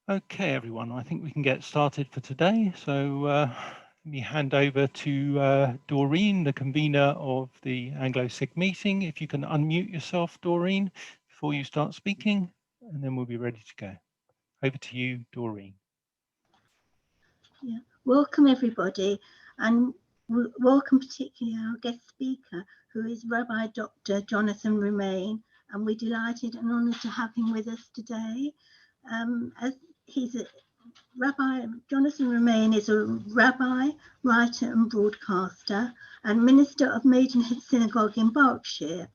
Okay, everyone, I think we can get started for today. So let me hand over to Doreen, the convener of the Anglo-SIG meeting. If you can unmute yourself, Doreen, before you start speaking, and then we'll be ready to go. Over to you, Doreen. Yeah. Welcome, everybody, and welcome particularly our guest speaker, who is Rabbi Dr. Jonathan Romain, and we're delighted and honoured to have him with us today. As he's a Rabbi Jonathan Romain is a rabbi, writer and broadcaster and minister of Maidenhead Synagogue in Berkshire.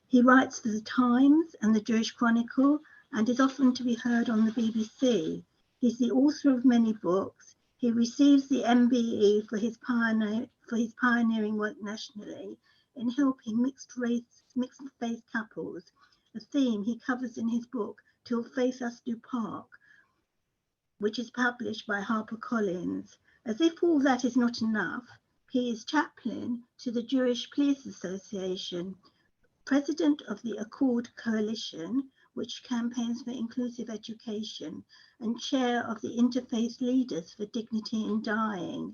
He writes for the Times and the Jewish Chronicle and is often to be heard on the BBC. He's the author of many books. He receives the MBE for his pioneering work nationally in helping mixed faith couples, a theme he covers in his book Till Faith Us Do Part, which is published by HarperCollins. As if all that is not enough, he is chaplain to the Jewish Police Association, president of the Accord Coalition, which campaigns for inclusive education, and chair of the Interfaith Leaders for Dignity in Dying.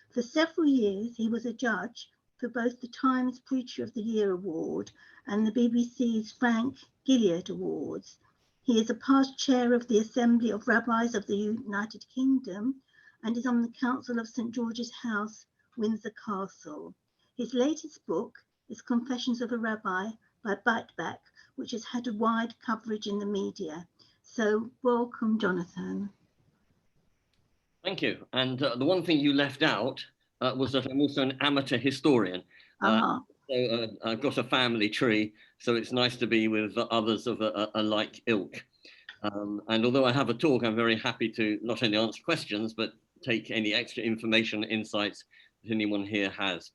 For several years, he was a judge for both the Times Preacher of the Year Award and the BBC's Frank Gilliard Awards. He is a past chair of the Assembly of Rabbis of the United Kingdom and is on the Council of St George's House, Windsor Castle. His latest book is Confessions of a Rabbi by Biteback, which has had a wide coverage in the media. So welcome, Jonathan. Thank you. And the one thing you left out was that I'm also an amateur historian. So I've got a family tree, so it's nice to be with others of a like ilk. And although I have a talk, I'm very happy to not only answer questions, but take any extra information, insights that anyone here has.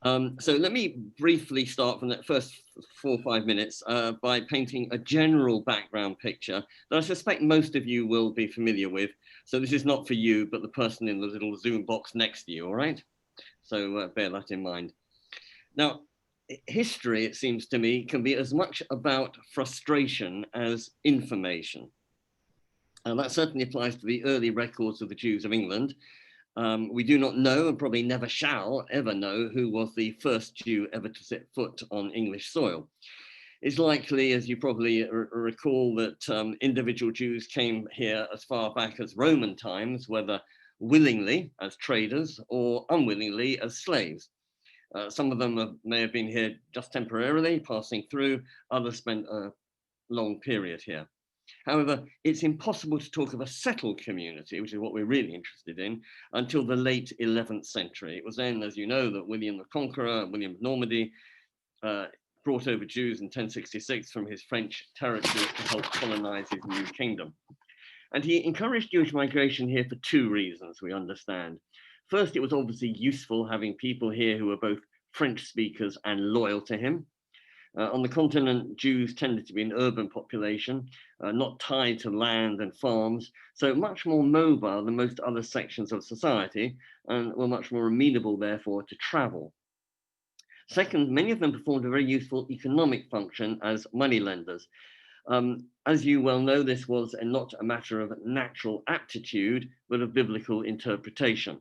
So let me briefly start from that first 4 or 5 minutes by painting a general background picture that I suspect most of you will be familiar with. So this is not for you, but the person in the little Zoom box next to you, all right? So bear that in mind. Now, history, it seems to me, can be as much about frustration as information. And that certainly applies to the early records of the Jews of England. We do not know, and probably never shall ever know, who was the first Jew ever to set foot on English soil. It's likely, as you probably recall, that individual Jews came here as far back as Roman times, whether willingly as traders or unwillingly as slaves. Some of them may have been here just temporarily, passing through. Others spent a long period here. However, it's impossible to talk of a settled community, which is what we're really interested in, until the late 11th century. It was then, as you know, that William the Conqueror, William of Normandy, brought over Jews in 1066 from his French territories to help colonize his new kingdom. And he encouraged Jewish migration here for 2 reasons, we understand. First, it was obviously useful having people here who were both French speakers and loyal to him. On the continent, Jews tended to be an urban population, not tied to land and farms, so much more mobile than most other sections of society, and were much more amenable, therefore, to travel. Second, many of them performed a very useful economic function as moneylenders. As you well know, this was not a matter of natural aptitude, but of biblical interpretation.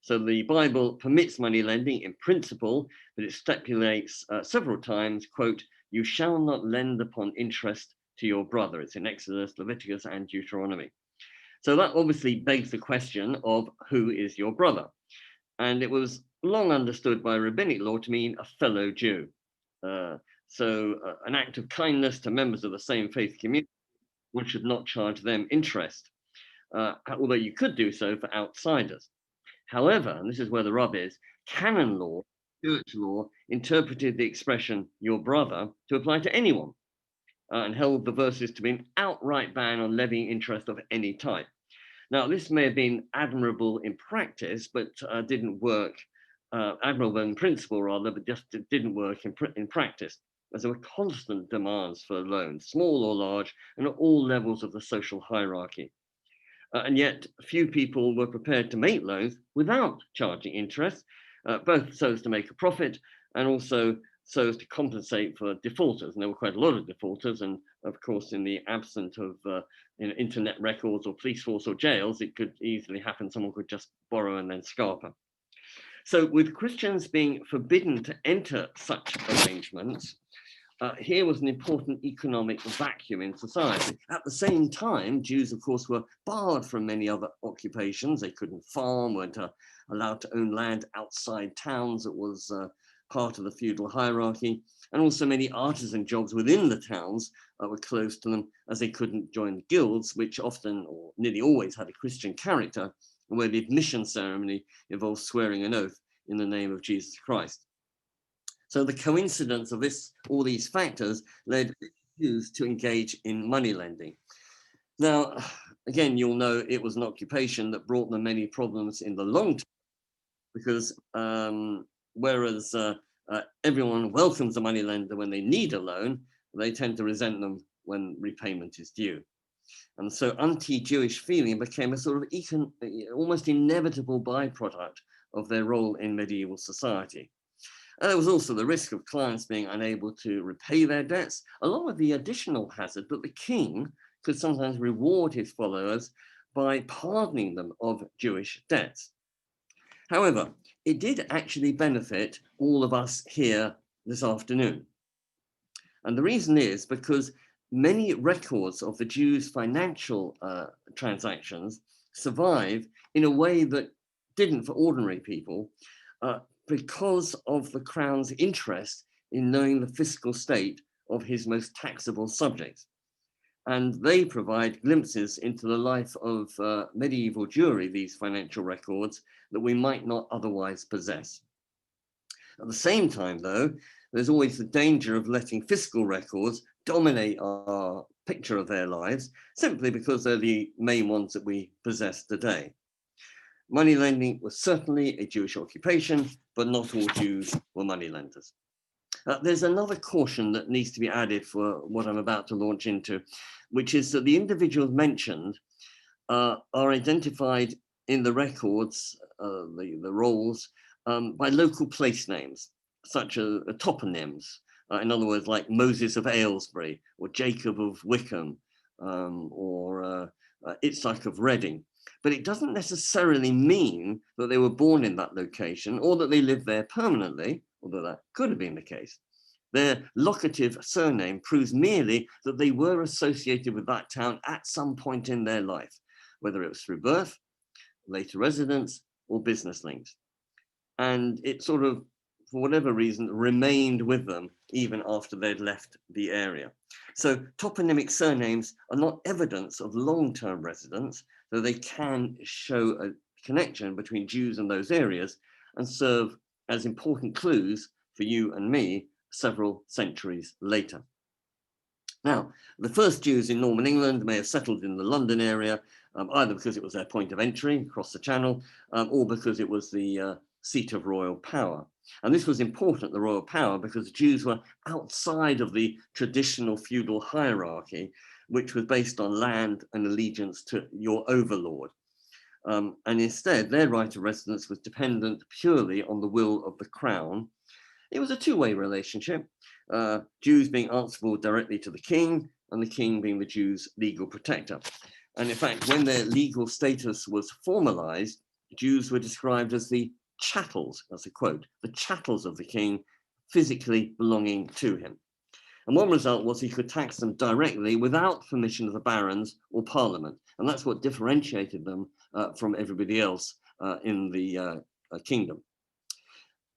So the Bible permits money lending in principle, but it stipulates several times, quote, "You shall not lend upon interest to your brother." It's in Exodus, Leviticus, and Deuteronomy. So that obviously begs the question of who is your brother? And it was long understood by rabbinic law to mean a fellow Jew. So an act of kindness to members of the same faith community, one should not charge them interest, although you could do so for outsiders. However, and this is where the rub is, canon law, church law, interpreted the expression "your brother" to apply to anyone and held the verses to be an outright ban on levying interest of any type. Now, this may have been admirable in practice, but didn't work, admirable in principle rather, but just didn't work in practice, as there were constant demands for loans, small or large, and at all levels of the social hierarchy. And yet few people were prepared to make loans without charging interest, both so as to make a profit and also so as to compensate for defaulters. And there were quite a lot of defaulters. And of course, in the absence of internet records or police force or jails, it could easily happen someone could just borrow and then scarper. So with Christians being forbidden to enter such arrangements, here was an important economic vacuum in society. At the same time, Jews, of course, were barred from many other occupations. They couldn't farm, weren't allowed to own land outside towns that was part of the feudal hierarchy. And also many artisan jobs within the towns were closed to them, as they couldn't join guilds, which often or nearly always had a Christian character, where the admission ceremony involved swearing an oath in the name of Jesus Christ. So the coincidence of all these factors led Jews to engage in money lending. Now, again, you'll know it was an occupation that brought them many problems in the long term, because whereas everyone welcomes a money lender when they need a loan, they tend to resent them when repayment is due. And so anti-Jewish feeling became a sort of almost inevitable byproduct of their role in medieval society. And there was also the risk of clients being unable to repay their debts, along with the additional hazard that the king could sometimes reward his followers by pardoning them of Jewish debts. However, it did actually benefit all of us here this afternoon. And the reason is because many records of the Jews' financial transactions survive in a way that didn't for ordinary people, because of the crown's interest in knowing the fiscal state of his most taxable subjects. And they provide glimpses into the life of medieval Jewry, these financial records, that we might not otherwise possess. At the same time, though, there's always the danger of letting fiscal records dominate our picture of their lives, simply because they're the main ones that we possess today. Money lending was certainly a Jewish occupation, but not all Jews were moneylenders. There's another caution that needs to be added for what I'm about to launch into, which is that the individuals mentioned are identified in the records, the rolls, by local place names, such as toponyms, in other words, like Moses of Aylesbury, or Jacob of Wickham, or Itzhak of Reading. But it doesn't necessarily mean that they were born in that location or that they lived there permanently, although that could have been the case. Their locative surname proves merely that they were associated with that town at some point in their life, whether it was through birth, later residence, or business links. And it sort of, for whatever reason, remained with them even after they'd left the area. So toponymic surnames are not evidence of long-term residence, though they can show a connection between Jews and those areas and serve as important clues for you and me several centuries later. Now, the first Jews in Norman England may have settled in the London area, either because it was their point of entry across the Channel, or because it was the seat of royal power. And this was important, the royal power, because Jews were outside of the traditional feudal hierarchy, which was based on land and allegiance to your overlord. And instead, their right of residence was dependent purely on the will of the crown. It was a two-way relationship, Jews being answerable directly to the king, and the king being the Jews' legal protector. And in fact, when their legal status was formalized, Jews were described as the chattels, that's a quote, the chattels of the king, physically belonging to him. And one result was he could tax them directly without permission of the barons or parliament. And that's what differentiated them from everybody else in the kingdom.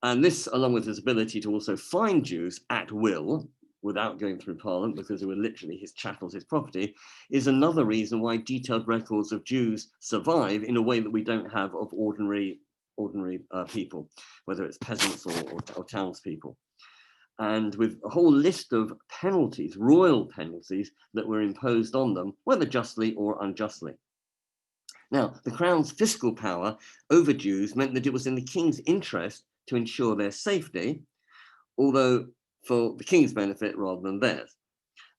And this, along with his ability to also fine Jews at will, without going through parliament, because they were literally his chattels, his property, is another reason why detailed records of Jews survive in a way that we don't have of ordinary people, whether it's peasants or townspeople. And with a whole list of penalties, royal penalties, that were imposed on them, whether justly or unjustly. Now, the crown's fiscal power over Jews meant that it was in the king's interest to ensure their safety, although for the king's benefit rather than theirs.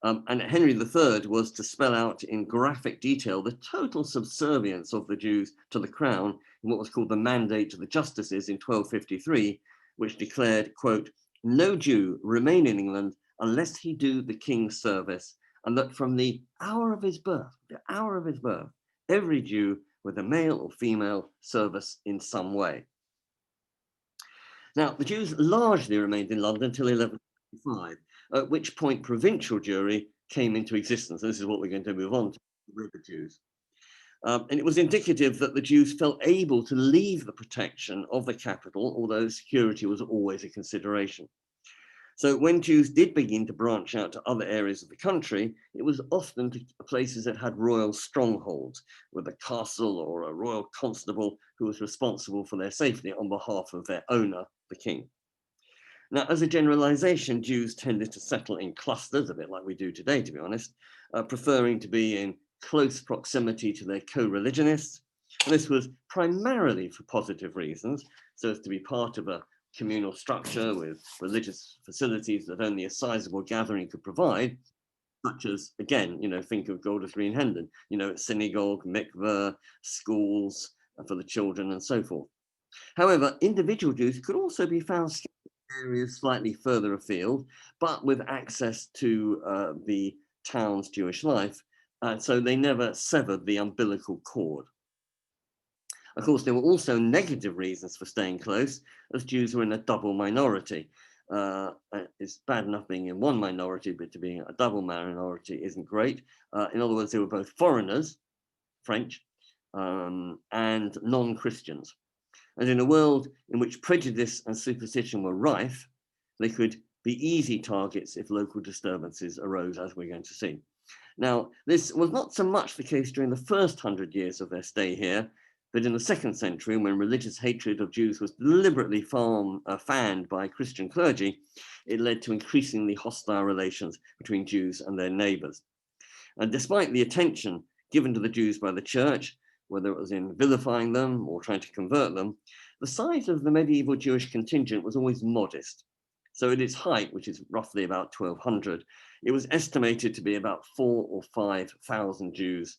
And Henry III was to spell out in graphic detail the total subservience of the Jews to the crown in what was called the Mandate to the Justices in 1253, which declared, quote, no Jew remain in England unless he do the king's service, and that from the hour of his birth, every Jew, whether male or female, service in some way. Now, the Jews largely remained in London until 1155, at which point provincial Jewry came into existence. This is what we're going to move on to, the river Jews. And it was indicative that the Jews felt able to leave the protection of the capital, although security was always a consideration. So when Jews did begin to branch out to other areas of the country, it was often to places that had royal strongholds, with a castle or a royal constable who was responsible for their safety on behalf of their owner, the king. Now, as a generalization, Jews tended to settle in clusters, a bit like we do today, to be honest, preferring to be in close proximity to their co-religionists. And this was primarily for positive reasons, so as to be part of a communal structure with religious facilities that only a sizable gathering could provide, such as, again, think of Golders Green, Hendon, synagogue, mikveh, schools for the children and so forth. However, individual Jews could also be found in areas slightly further afield, but with access to the town's Jewish life, so they never severed the umbilical cord. Of course, there were also negative reasons for staying close, as Jews were in a double minority. It's bad enough being in one minority, but to be a double minority isn't great. In other words, they were both foreigners, French, and non-Christians. And in a world in which prejudice and superstition were rife, they could be easy targets if local disturbances arose, as we're going to see. Now, this was not so much the case during the first 100 years of their stay here, but in the 2nd century, when religious hatred of Jews was deliberately fanned by Christian clergy, it led to increasingly hostile relations between Jews and their neighbors. And despite the attention given to the Jews by the church, whether it was in vilifying them or trying to convert them, the size of the medieval Jewish contingent was always modest. So at its height, which is roughly about 1,200, it was estimated to be about 4,000 or 5,000 Jews,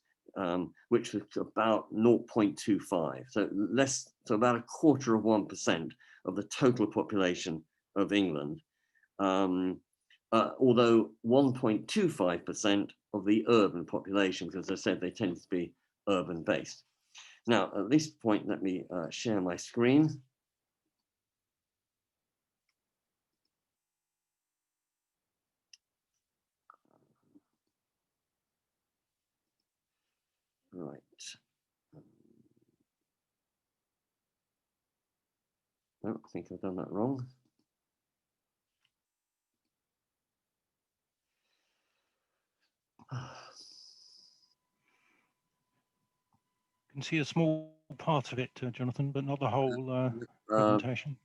which was about 0.25, so about 1/4% of the total population of England, although 1.25% of the urban population, because as I said, they tend to be urban based. Now, at this point, let me share my screen. Right. No, I think I've done that wrong. You can see a small part of it, Jonathan, but not the whole presentation.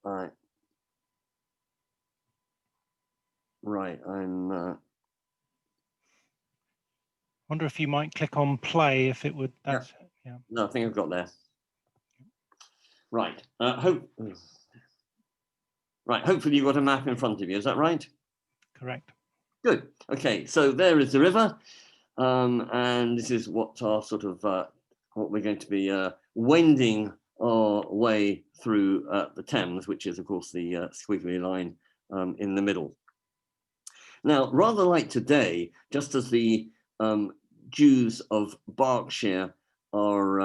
Right. Right, I wonder if you might click on play if it would. That's, yeah. No, I think I've got there. Right. Right. Hopefully you've got a map in front of you. Is that right? Correct. Good. Okay. So there is the river, and this is what our sort of what we're going to be wending our way through the Thames, which is of course the squiggly line in the middle. Now, rather like today, just as the Jews of Berkshire are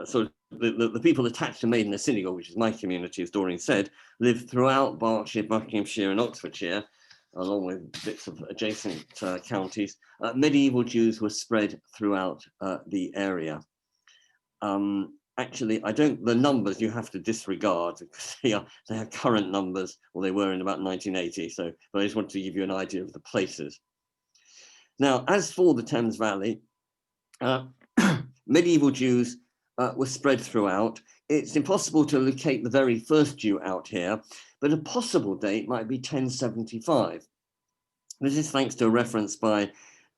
sort of the people attached to Maidenhead Synagogue, which is my community, as Doreen said, live throughout Berkshire, Buckinghamshire and Oxfordshire, along with bits of adjacent counties. Medieval Jews were spread throughout the area. Actually, the numbers you have to disregard because they are current numbers, or they were in about 1980. So, but I just wanted to give you an idea of the places. Now, as for the Thames Valley, medieval Jews were spread throughout. It's impossible to locate the very first Jew out here, but a possible date might be 1075. This is thanks to a reference by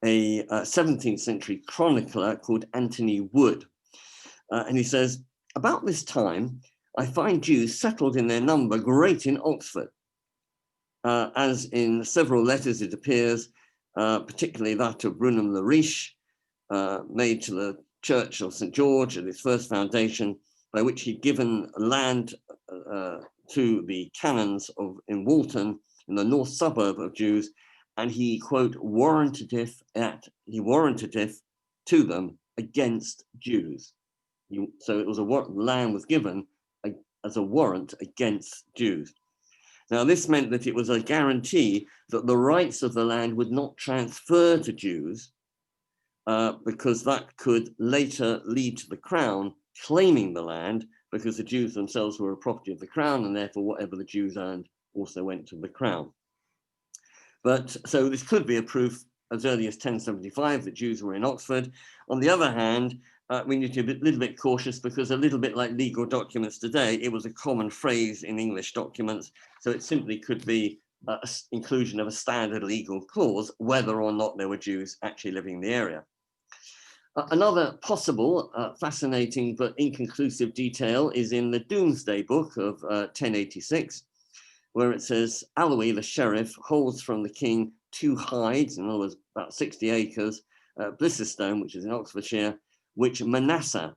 a 17th century chronicler called Anthony Wood. And he says, about this time, I find Jews settled in their number great in Oxford. As in several letters it appears, particularly that of Brunham le Riche, made to the Church of St. George at its first foundation, by which he'd given land to the canons in Walton, in the north suburb of Jews, and he, quote, warranted it to them against Jews. So it was land was given as a warrant against Jews. Now, this meant that it was a guarantee that the rights of the land would not transfer to Jews, because that could later lead to the crown claiming the land, because the Jews themselves were a property of the crown, and therefore whatever the Jews earned also went to the crown. But so this could be a proof as early as 1075 that Jews were in Oxford. On the other hand, we need to be a little bit cautious, because a little bit like legal documents today, it was a common phrase in English documents. So it simply could be inclusion of a standard legal clause, whether or not there were Jews actually living in the area. Another possible fascinating but inconclusive detail is in the Domesday Book of 1086, where it says, Alloy, the sheriff, holds from the king 2 hides, in other words, about 60 acres, Blicestone, which is in Oxfordshire, which Manasseh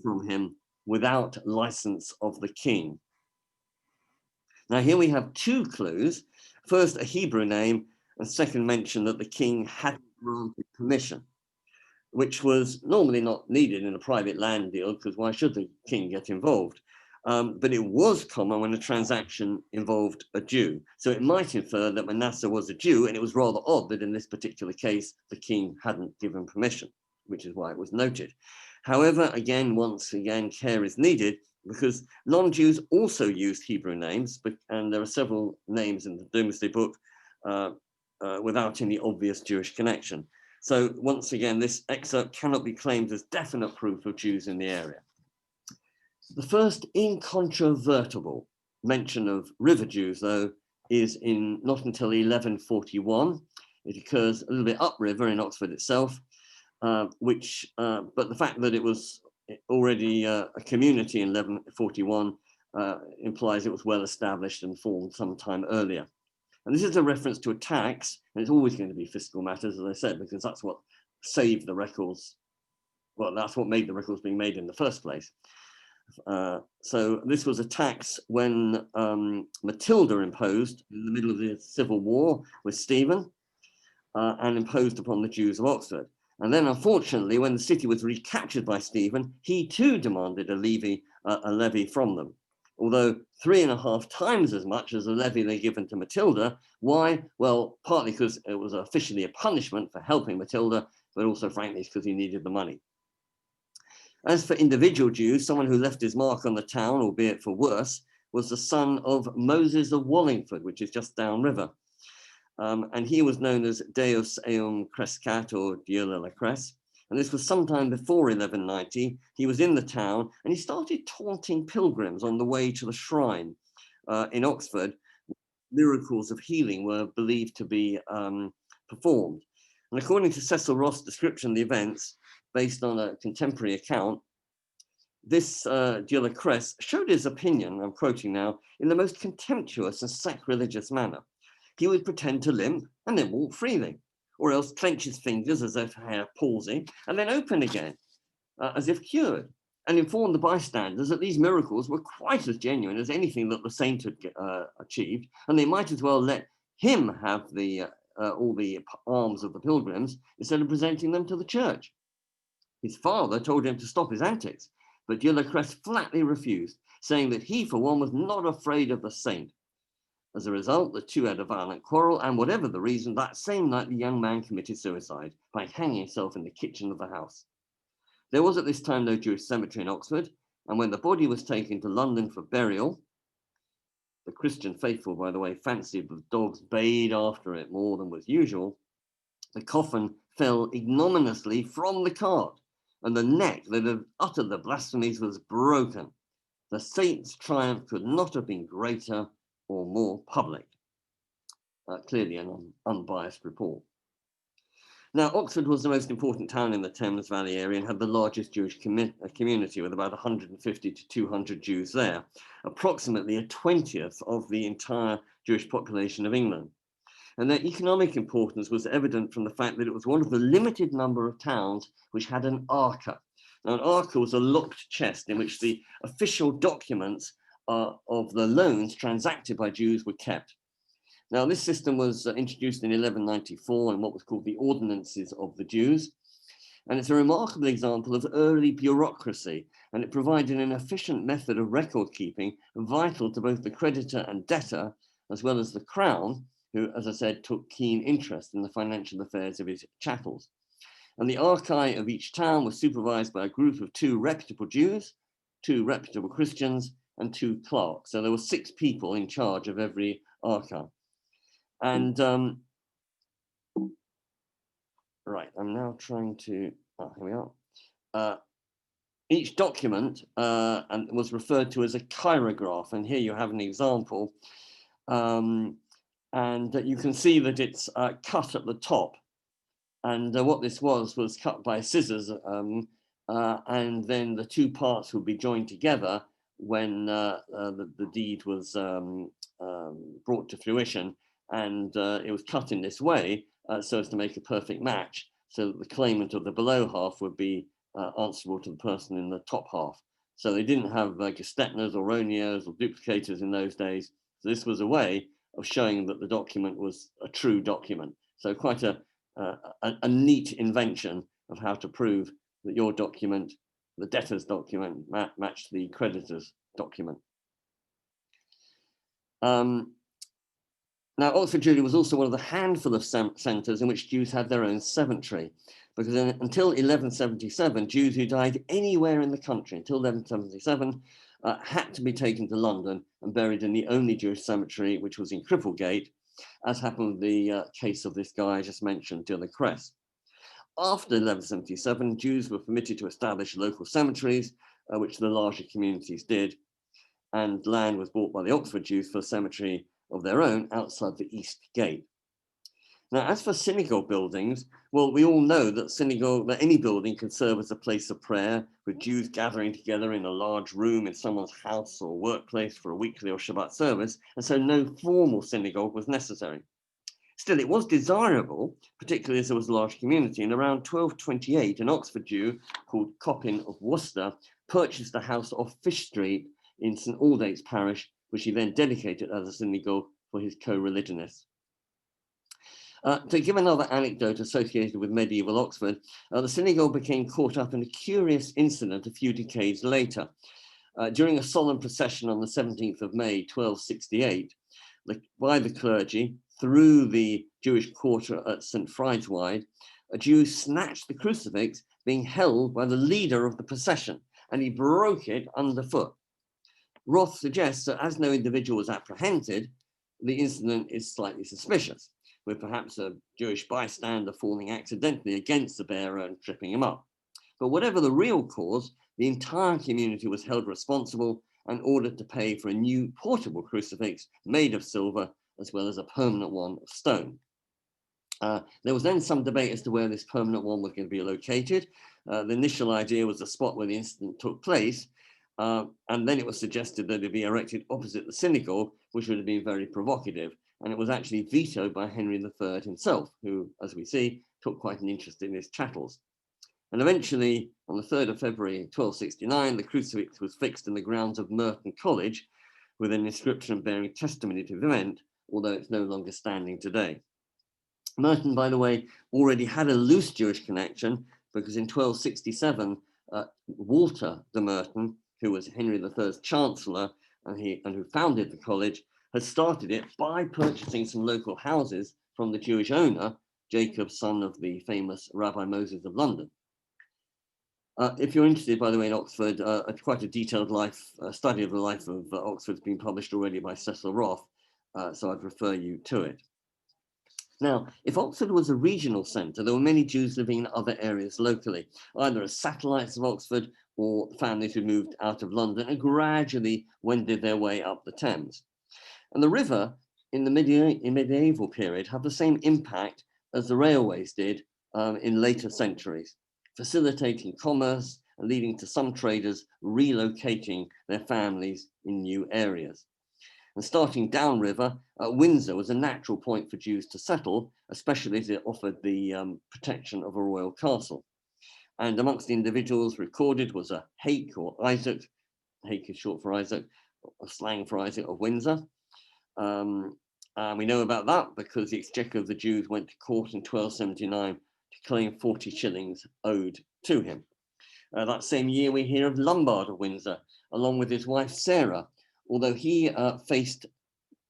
from him without license of the king. Now here we have 2 clues. First, a Hebrew name, and second, mention that the king hadn't granted permission, which was normally not needed in a private land deal, because why should the king get involved? But it was common when a transaction involved a Jew. So it might infer that Manasseh was a Jew, and it was rather odd that in this particular case, the king hadn't given permission, which is why it was noted. However, once again, care is needed, because non-Jews also used Hebrew names, and there are several names in the Domesday Book without any obvious Jewish connection. So once again, this excerpt cannot be claimed as definite proof of Jews in the area. The first incontrovertible mention of river Jews, though, is not until 1141. It occurs a little bit upriver in Oxford itself, but the fact that it was already a community in 1141 implies it was well established and formed sometime earlier. And this is a reference to a tax, and it's always going to be fiscal matters, as I said, because that's what saved the records. Well, that's what made the records being made in the first place. So this was a tax when Matilda imposed in the middle of the civil war with Stephen, and imposed upon the Jews of Oxford. And then, unfortunately, when the city was recaptured by Stephen, he too demanded a levy from them. Although 3.5 times as much as the levy they given to Matilda. Why? Well, partly because it was officially a punishment for helping Matilda, but also, frankly, because he needed the money. As for individual Jews, someone who left his mark on the town, albeit for worse, was the son of Moses of Wallingford, which is just downriver. And he was known as Deus Eum Crescat, or Dieu de la Cresse. And this was sometime before 1190. He was in the town, and he started taunting pilgrims on the way to the shrine in Oxford. Miracles of healing were believed to be performed. And according to Cecil Ross' description of the events, based on a contemporary account, this Dieu de la Cresse showed his opinion, I'm quoting now, in the most contemptuous and sacrilegious manner. He would pretend to limp and then walk freely, or else clench his fingers as if he had palsy, and then open again, as if cured, and inform the bystanders that these miracles were quite as genuine as anything that the saint had achieved, and they might as well let him have all the alms of the pilgrims instead of presenting them to the church. His father told him to stop his antics, but Dieu de la Cresse flatly refused, saying that he, for one, was not afraid of the saint. As a result, the two had a violent quarrel, and whatever the reason, that same night the young man committed suicide by hanging himself in the kitchen of the house. There was at this time no Jewish cemetery in Oxford, and when the body was taken to London for burial, the Christian faithful, by the way, fancied the dogs bayed after it more than was usual, the coffin fell ignominiously from the cart, and the neck that had uttered the blasphemies was broken. The saint's triumph could not have been greater or more public. Clearly an unbiased report. Now, Oxford was the most important town in the Thames Valley area and had the largest Jewish community, with about 150 to 200 Jews there, approximately a 20th of the entire Jewish population of England. And their economic importance was evident from the fact that it was one of the limited number of towns which had an arca, Now, an arca was a locked chest in which the official documents of the loans transacted by Jews were kept. Now, this system was introduced in 1194 in what was called the Ordinances of the Jews. And it's a remarkable example of early bureaucracy, and it provided an efficient method of record keeping vital to both the creditor and debtor, as well as the crown, who, as I said, took keen interest in the financial affairs of his chattels. And the archive of each town was supervised by a group of 2 reputable Jews, 2 reputable Christians, and 2 clerks. So there were 6 people in charge of every archive. And right, I'm now trying to, here we are. Each document was referred to as a chirograph, and here you have an example. And you can see that it's cut at the top. And what this was cut by scissors, and then the 2 parts would be joined together when the deed was brought to fruition. And it was cut in this way so as to make a perfect match, so that the claimant of the below half would be answerable to the person in the top half. So they didn't have gestetners or roniers or duplicators in those days. So this was a way of showing that the document was a true document. So quite a neat invention of how to prove that your document, the debtor's document, matched the creditor's document. Now, Oxford Jewry was also one of the handful of centres in which Jews had their own cemetery, because until 1177, Jews who died anywhere in the country until 1177 had to be taken to London and buried in the only Jewish cemetery, which was in Cripplegate, as happened with the case of this guy I just mentioned, Dylan Cress. After 1177, Jews were permitted to establish local cemeteries, which the larger communities did, and land was bought by the Oxford Jews for a cemetery of their own outside the East Gate. Now, as for synagogue buildings, well, we all know that any building can serve as a place of prayer, with Jews gathering together in a large room in someone's house or workplace for a weekly or Shabbat service, and so no formal synagogue was necessary. Still, it was desirable, particularly as there was a large community. In around 1228, an Oxford Jew called Coppin of Worcester purchased a house off Fish Street in St Aldate's parish, which he then dedicated as a synagogue for his co-religionists. To give another anecdote associated with medieval Oxford, the synagogue became caught up in a curious incident a few decades later. During a solemn procession on the 17th of May, 1268, by the clergy through the Jewish quarter at St Friedwide, a Jew snatched the crucifix being held by the leader of the procession, and he broke it underfoot. Roth suggests that as no individual was apprehended, the incident is slightly suspicious, with perhaps a Jewish bystander falling accidentally against the bearer and tripping him up. But whatever the real cause, the entire community was held responsible and ordered to pay for a new portable crucifix made of silver, as well as a permanent one of stone. There was then some debate as to where this permanent one was going to be located. The initial idea was the spot where the incident took place, and then it was suggested that it be erected opposite the synagogue, which would have been very provocative. And it was actually vetoed by Henry III himself, who, as we see, took quite an interest in his chattels. And eventually, on the 3rd of February, 1269, the crucifix was fixed in the grounds of Merton College with an inscription bearing testimony to the event, although it's no longer standing today. Merton, by the way, already had a loose Jewish connection, because in 1267, Walter de Merton, who was Henry III's chancellor and who founded the college, had started it by purchasing some local houses from the Jewish owner, Jacob, son of the famous Rabbi Moses of London. If you're interested, by the way, in Oxford, quite a detailed study of the life of Oxford has been published already by Cecil Roth, so I'd refer you to it. Now, if Oxford was a regional centre, there were many Jews living in other areas locally, either as satellites of Oxford or families who moved out of London and gradually wended their way up the Thames. And the river in the medieval period had the same impact as the railways did in later centuries, facilitating commerce and leading to some traders relocating their families in new areas. And starting downriver, Windsor was a natural point for Jews to settle, especially as it offered the protection of a royal castle. And amongst the individuals recorded was a Hake or Isaac. Hake is short for Isaac, a slang for Isaac of Windsor. We know about that because the exchequer of the Jews went to court in 1279 to claim 40 shillings owed to him. That same year, we hear of Lombard of Windsor, along with his wife Sarah, although he faced,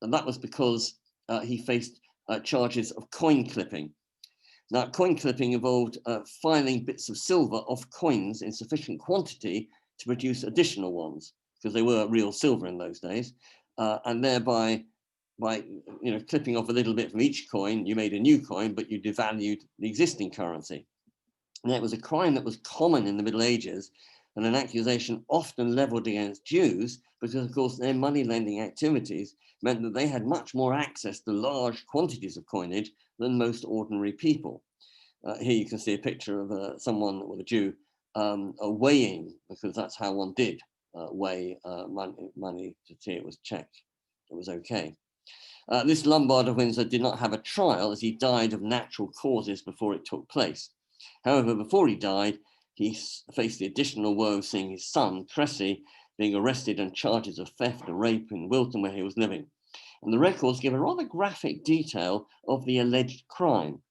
and that was because he faced charges of coin clipping. Now, coin clipping involved filing bits of silver off coins in sufficient quantity to produce additional ones, because they were real silver in those days, and thereby, by clipping off a little bit from each coin, you made a new coin, but you devalued the existing currency. And it was a crime that was common in the Middle Ages, and an accusation often leveled against Jews, because of course their money lending activities meant that they had much more access to large quantities of coinage than most ordinary people. Here you can see a picture of someone with a Jew weighing, because that's how one did weigh money to see it was checked, it was okay. This Lombard of Windsor did not have a trial, as he died of natural causes before it took place. However, before he died, he faced the additional woe of seeing his son, Cressy, being arrested on charges of theft and rape in Wilton, where he was living. And the records give a rather graphic detail of the alleged crime.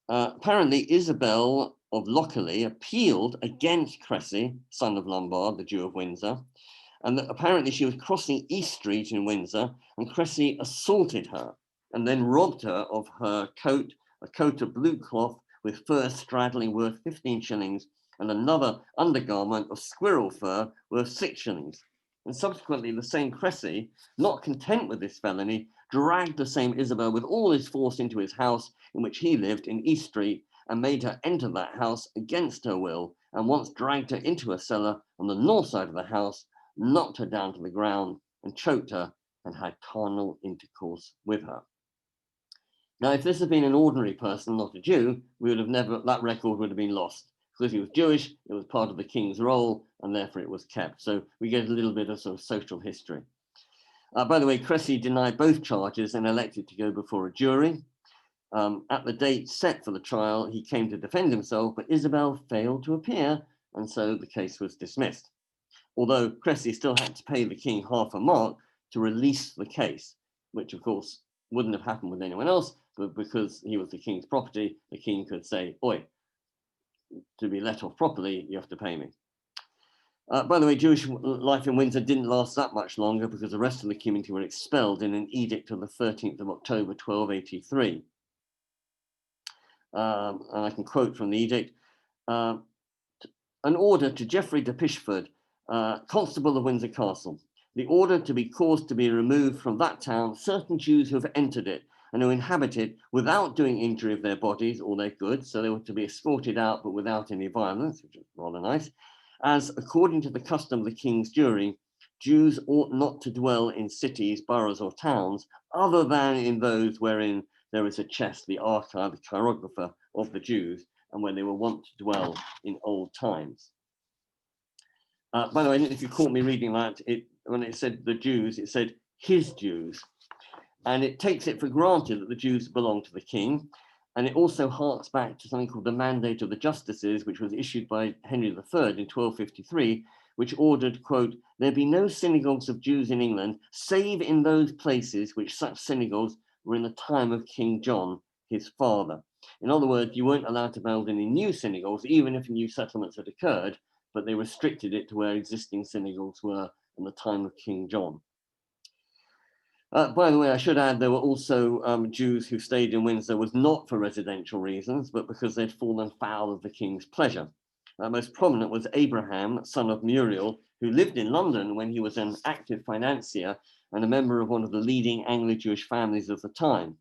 Apparently, Isabel of Lockerley appealed against Cressy, son of Lombard, the Jew of Windsor, and that apparently she was crossing East Street in Windsor, and Cressy assaulted her and then robbed her of her coat, a coat of blue cloth with fur straddling worth 15 shillings, and another undergarment of squirrel fur worth 6 shillings. And subsequently, the same Cressy, not content with this felony, dragged the same Isabel with all his force into his house in which he lived in East Street, and made her enter that house against her will, and once dragged her into a cellar on the north side of the house, knocked her down to the ground and choked her and had carnal intercourse with her. Now, if this had been an ordinary person, not a Jew, we would have never, that record would have been lost. Because he was Jewish, it was part of the king's role, and therefore it was kept. So we get a little bit of sort of social history. By the way, Cressy denied both charges and elected to go before a jury. At the date set for the trial, he came to defend himself, but Isabel failed to appear, and so the case was dismissed. Although Cressy still had to pay the king half a mark to release the case, which of course wouldn't have happened with anyone else, but because he was the king's property, the king could say, "Oi, to be let off properly, you have to pay me." By the way, Jewish life in Windsor didn't last that much longer, because the rest of the community were expelled in an edict of the 13th of October, 1283. And I can quote from the edict: an order to Geoffrey de Pishford, constable of Windsor Castle. The order to be caused to be removed from that town certain Jews who have entered it and who inhabit it without doing injury of their bodies or their goods, so they were to be escorted out but without any violence, which is rather nice, as according to the custom of the king's jury, Jews ought not to dwell in cities, boroughs or towns other than in those wherein there is a chest, the archive, the chirographer of the Jews, and where they were wont to dwell in old times. By the way, if you caught me reading that, when it said the Jews, it said his Jews. And it takes it for granted that the Jews belong to the king. And it also harks back to something called the Mandate of the Justices, which was issued by Henry III in 1253, which ordered, quote, "There be no synagogues of Jews in England, save in those places which such synagogues were in the time of King John, his father." In other words, you weren't allowed to build any new synagogues, even if new settlements had occurred, but they restricted it to where existing synagogues were in the time of King John. By the way, I should add there were also Jews who stayed in Windsor was not for residential reasons, but because they'd fallen foul of the king's pleasure. Most prominent was Abraham, son of Muriel, who lived in London when he was an active financier and a member of one of the leading Anglo-Jewish families of the time.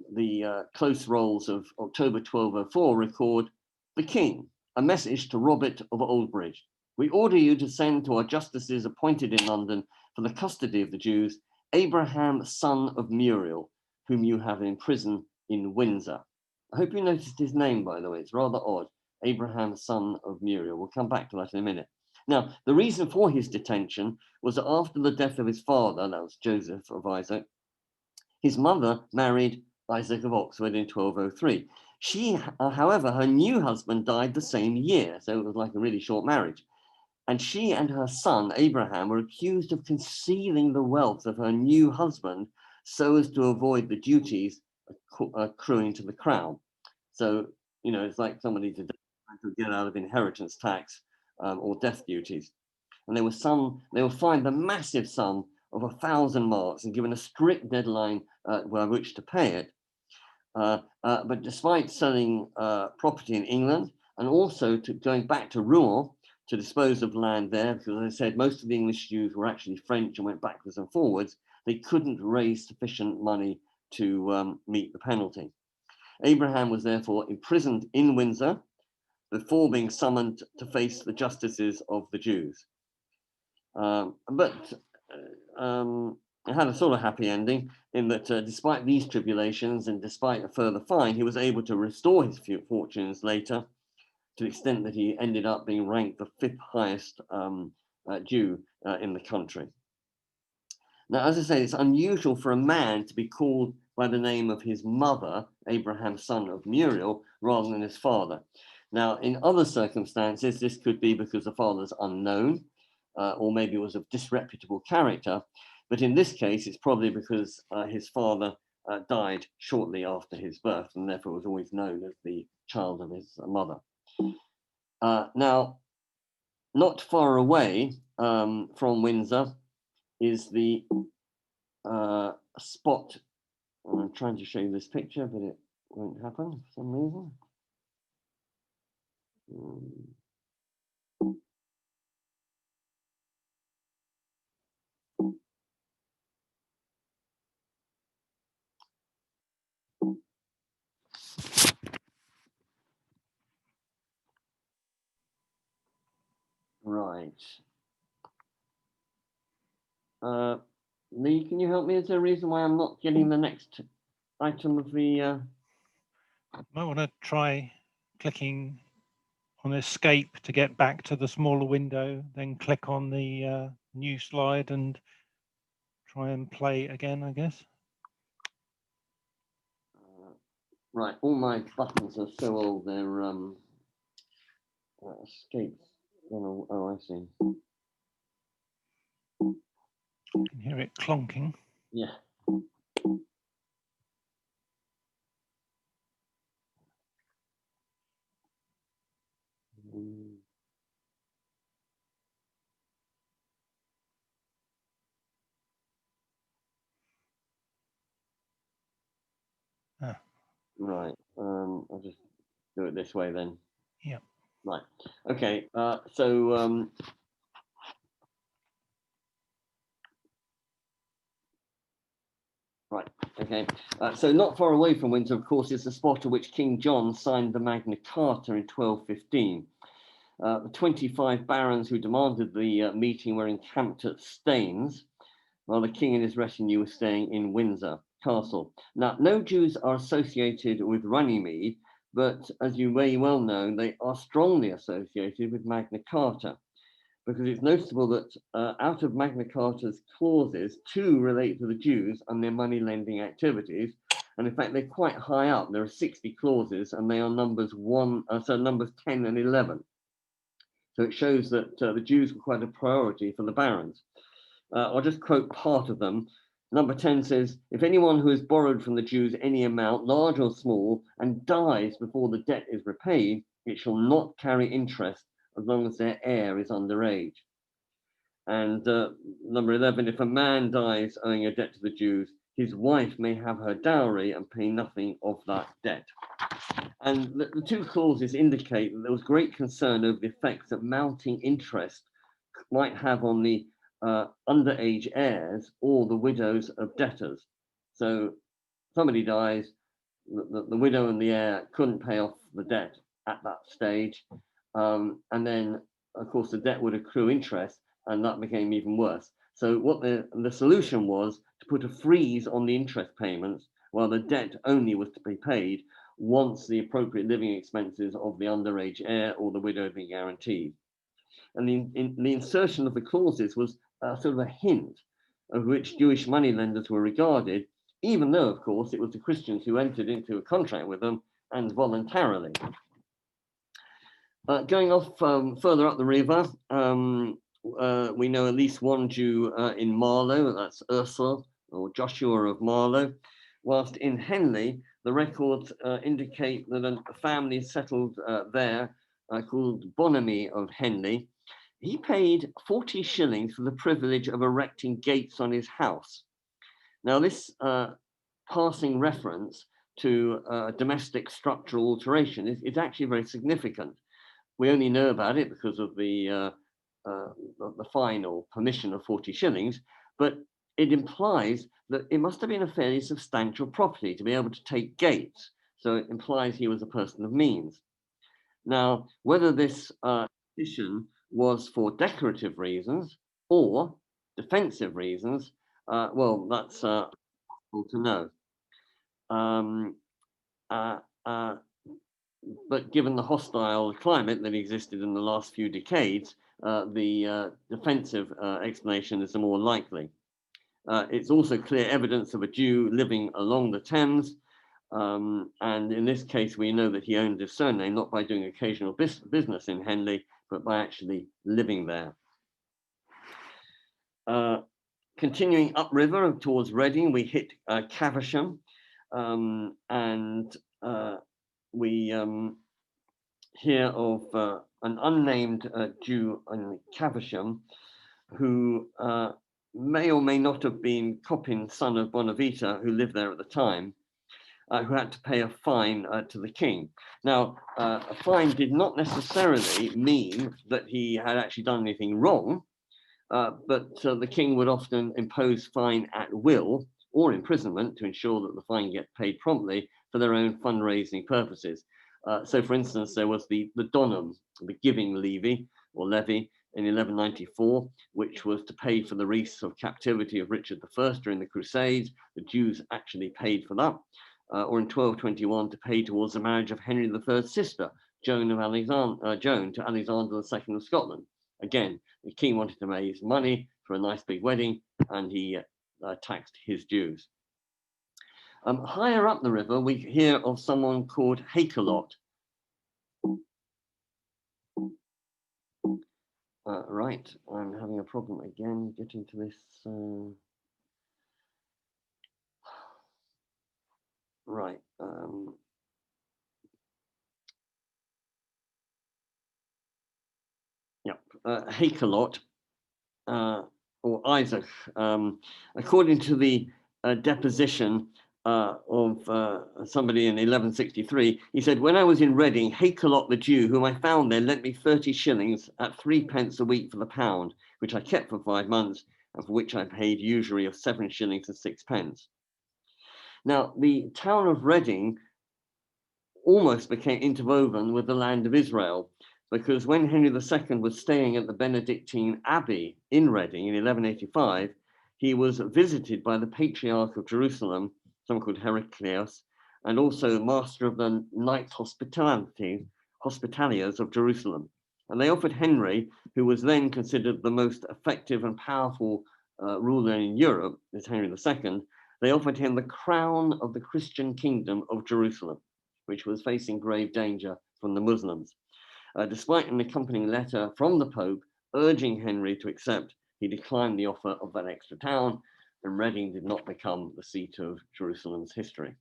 The close rolls of October 1204 record the king, a message to Robert of Oldbridge. "We order you to send to our justices appointed in London for the custody of the Jews, Abraham, son of Muriel, whom you have in prison in Windsor." I hope you noticed his name, by the way. It's rather odd. Abraham, son of Muriel. We'll come back to that in a minute. Now, the reason for his detention was that after the death of his father, that was Joseph of Isaac, his mother married Isaac of Oxford in 1203. She, however, her new husband died the same year, so it was like a really short marriage. And she and her son, Abraham, were accused of concealing the wealth of her new husband so as to avoid the duties accruing to the crown. So, you know, it's like somebody to get out of inheritance tax or death duties. And they were fined a massive sum of 1,000 marks and given a strict deadline by which to pay it. But despite selling property in England and also going back to Rouen to dispose of land there, because as I said, most of the English Jews were actually French and went backwards and forwards, they couldn't raise sufficient money to meet the penalty. Abraham was therefore imprisoned in Windsor before being summoned to face the justices of the Jews. But it had a sort of happy ending in that despite these tribulations and despite a further fine, he was able to restore his fortunes later, to the extent that he ended up being ranked the 5th highest Jew in the country. Now, as I say, it's unusual for a man to be called by the name of his mother, Abraham, son of Muriel, rather than his father. Now, in other circumstances, this could be because the father's unknown, or maybe was of disreputable character. But in this case, it's probably because his father died shortly after his birth and therefore was always known as the child of his mother. Now, not far away from Windsor is the spot. I'm trying to show you this picture, but it won't happen for some reason. Right. Lee, can you help me? Is there a reason why I'm not getting the next item of the... Might want to try clicking on escape to get back to the smaller window, then click on the new slide and try and play again, I guess. Right, all my buttons are so old, they're escape. Oh, I see. You can hear it clonking. Yeah. Right. I'll just do it this way then. Yeah. Right. Okay. So right. Okay. So not far away from Windsor, of course, is the spot at which King John signed the Magna Carta in 1215. The 25 barons who demanded the meeting were encamped at Staines, while the king and his retinue were staying in Windsor Castle. Now, no Jews are associated with Runnymede, but as you may well know, they are strongly associated with Magna Carta, because it's noticeable that out of Magna Carta's clauses, 2 relate to the Jews and their money lending activities. And in fact, they're quite high up. There are 60 clauses and they are numbers numbers 10 and 11. So it shows that the Jews were quite a priority for the barons. I'll just quote part of them. Number 10 says, if anyone who has borrowed from the Jews any amount, large or small, and dies before the debt is repaid, it shall not carry interest as long as their heir is underage. And number 11, if a man dies owing a debt to the Jews, his wife may have her dowry and pay nothing of that debt. And the 2 clauses indicate that there was great concern over the effects that mounting interest might have on the underage heirs or the widows of debtors. So somebody dies, the widow and the heir couldn't pay off the debt at that stage. And then, of course, the debt would accrue interest, and that became even worse. So what the solution was to put a freeze on the interest payments while the debt only was to be paid once the appropriate living expenses of the underage heir or the widow had been guaranteed. And the insertion of the clauses was sort of a hint of which Jewish moneylenders were regarded, even though, of course, it was the Christians who entered into a contract with them and voluntarily. Going off further up the river, we know at least one Jew in Marlow, that's Ursula or Joshua of Marlow, whilst in Henley, the records indicate that a family settled there called Bonamy of Henley. He paid 40 shillings for the privilege of erecting gates on his house. Now this passing reference to domestic structural alteration is actually very significant. We only know about it because of the fine or permission of 40 shillings, but it implies that it must have been a fairly substantial property to be able to take gates. So it implies he was a person of means. Now, whether this petition was for decorative reasons or defensive reasons, well, that's possible to know. But given the hostile climate that existed in the last few decades, the defensive explanation is the more likely. It's also clear evidence of a Jew living along the Thames. And in this case, we know that he owned his surname, not by doing occasional business in Henley, but by actually living there. Continuing upriver towards Reading, we hit Caversham, and we hear of an unnamed Jew in Caversham who may or may not have been Copin's son of Bonavita, who lived there at the time, who had to pay a fine to the king. Now, a fine did not necessarily mean that he had actually done anything wrong, but the king would often impose fine at will or imprisonment to ensure that the fine gets paid promptly for their own fundraising purposes. So, for instance, there was the donum, the giving levy or levy in 1194, which was to pay for the wreaths of captivity of Richard I during the Crusades. The Jews actually paid for that. Or in 1221 to pay towards the marriage of Henry III's sister, Joan to Alexander II of Scotland. Again, the king wanted to raise money for a nice big wedding, and he taxed his Jews. Higher up the river, we hear of someone called Hakelot. Right, I'm having a problem again getting to this. Right. Hakelot, or Isaac, according to the deposition of somebody in 1163, he said, when I was in Reading, Hakelot the Jew, whom I found there, lent me 30 shillings at 3p a week for the pound, which I kept for 5 months, and for which I paid usury of 7 shillings and 6p. Now, the town of Reading almost became interwoven with the land of Israel, because when Henry II was staying at the Benedictine Abbey in Reading in 1185, he was visited by the Patriarch of Jerusalem, someone called Heraclius, and also master of the Knights Hospitaliers of Jerusalem. And they offered Henry, who was then considered the most effective and powerful ruler in Europe, as Henry II, they offered him the crown of the Christian kingdom of Jerusalem, which was facing grave danger from the Muslims. Despite an accompanying letter from the Pope urging Henry to accept, he declined the offer of that extra town, and Reading did not become the seat of Jerusalem's history.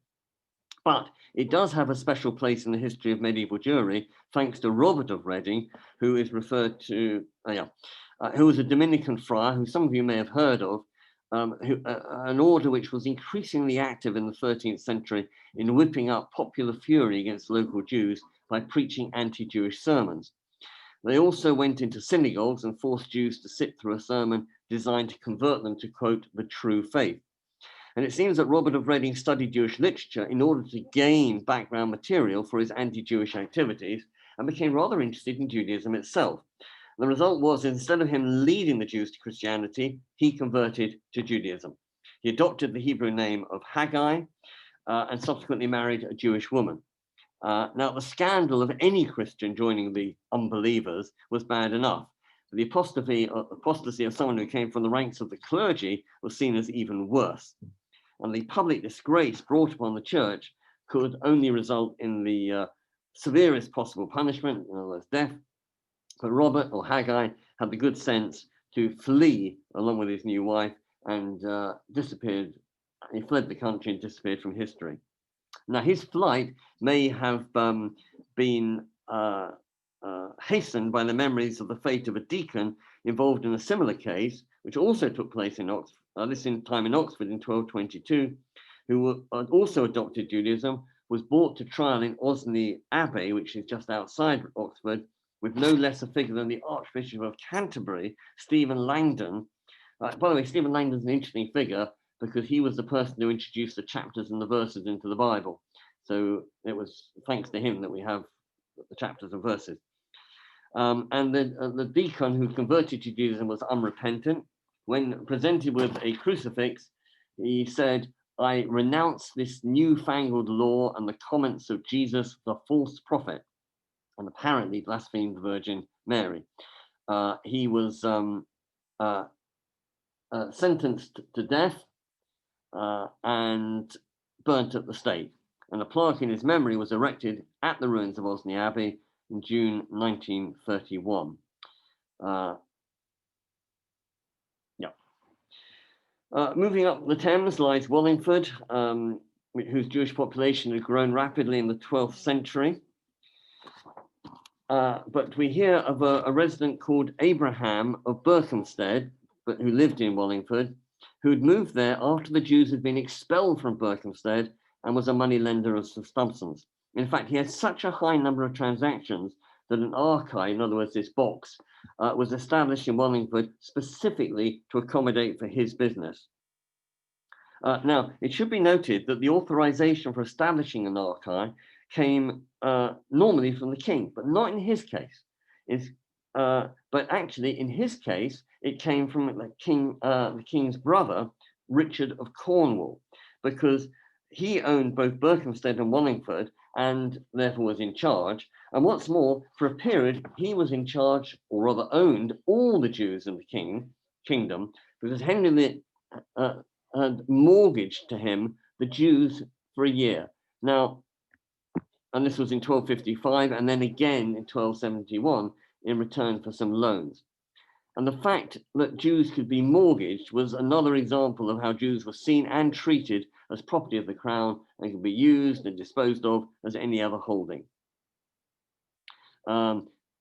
But it does have a special place in the history of medieval Jewry, thanks to Robert of Reading, who is referred to, who was a Dominican friar, who some of you may have heard of, an order which was increasingly active in the 13th century in whipping up popular fury against local Jews by preaching anti-Jewish sermons. They also went into synagogues and forced Jews to sit through a sermon designed to convert them to, quote, the true faith. And it seems that Robert of Reading studied Jewish literature in order to gain background material for his anti-Jewish activities and became rather interested in Judaism itself. The result was, instead of him leading the Jews to Christianity, he converted to Judaism. He adopted the Hebrew name of Haggai and subsequently married a Jewish woman. Now, the scandal of any Christian joining the unbelievers was bad enough. The apostasy of someone who came from the ranks of the clergy was seen as even worse. And the public disgrace brought upon the church could only result in the severest possible punishment, in other words, death. But Robert, or Haggai, had the good sense to flee along with his new wife and disappeared. He fled the country and disappeared from history. Now, his flight may have been hastened by the memories of the fate of a deacon involved in a similar case, which also took place in Oxford, this time in Oxford in 1222, who also adopted Judaism, was brought to trial in Osney Abbey, which is just outside Oxford, with no less a figure than the Archbishop of Canterbury, Stephen Langdon. By the way, Stephen Langdon's an interesting figure because he was the person who introduced the chapters and the verses into the Bible. So it was thanks to him that we have the chapters and verses. And the deacon who converted to Judaism was unrepentant. When presented with a crucifix, he said, "I renounce this newfangled law and the comments of Jesus, the false prophet," and apparently blasphemed the Virgin Mary. He was sentenced to death and burnt at the stake. And a plaque in his memory was erected at the ruins of Osney Abbey in June 1931. Moving up the Thames lies Wallingford, whose Jewish population had grown rapidly in the 12th century. But we hear of a resident called Abraham of Berkhamsted, but who lived in Wallingford, who had moved there after the Jews had been expelled from Berkhamsted and was a money lender of St. Stumpson's. In fact, he had such a high number of transactions that an archive, in other words, this box, was established in Wallingford specifically to accommodate for his business. Now, it should be noted that the authorization for establishing an archive came normally from the king, but not in his case. But actually, in his case, it came from the king's brother, Richard of Cornwall, because he owned both Berkhamsted and Wallingford and therefore was in charge. And what's more, for a period, he was in charge, or rather owned, all the Jews in the kingdom, because Henry had mortgaged to him the Jews for a year. Now, and this was in 1255, and then again in 1271 in return for some loans. And the fact that Jews could be mortgaged was another example of how Jews were seen and treated as property of the crown and could be used and disposed of as any other holding.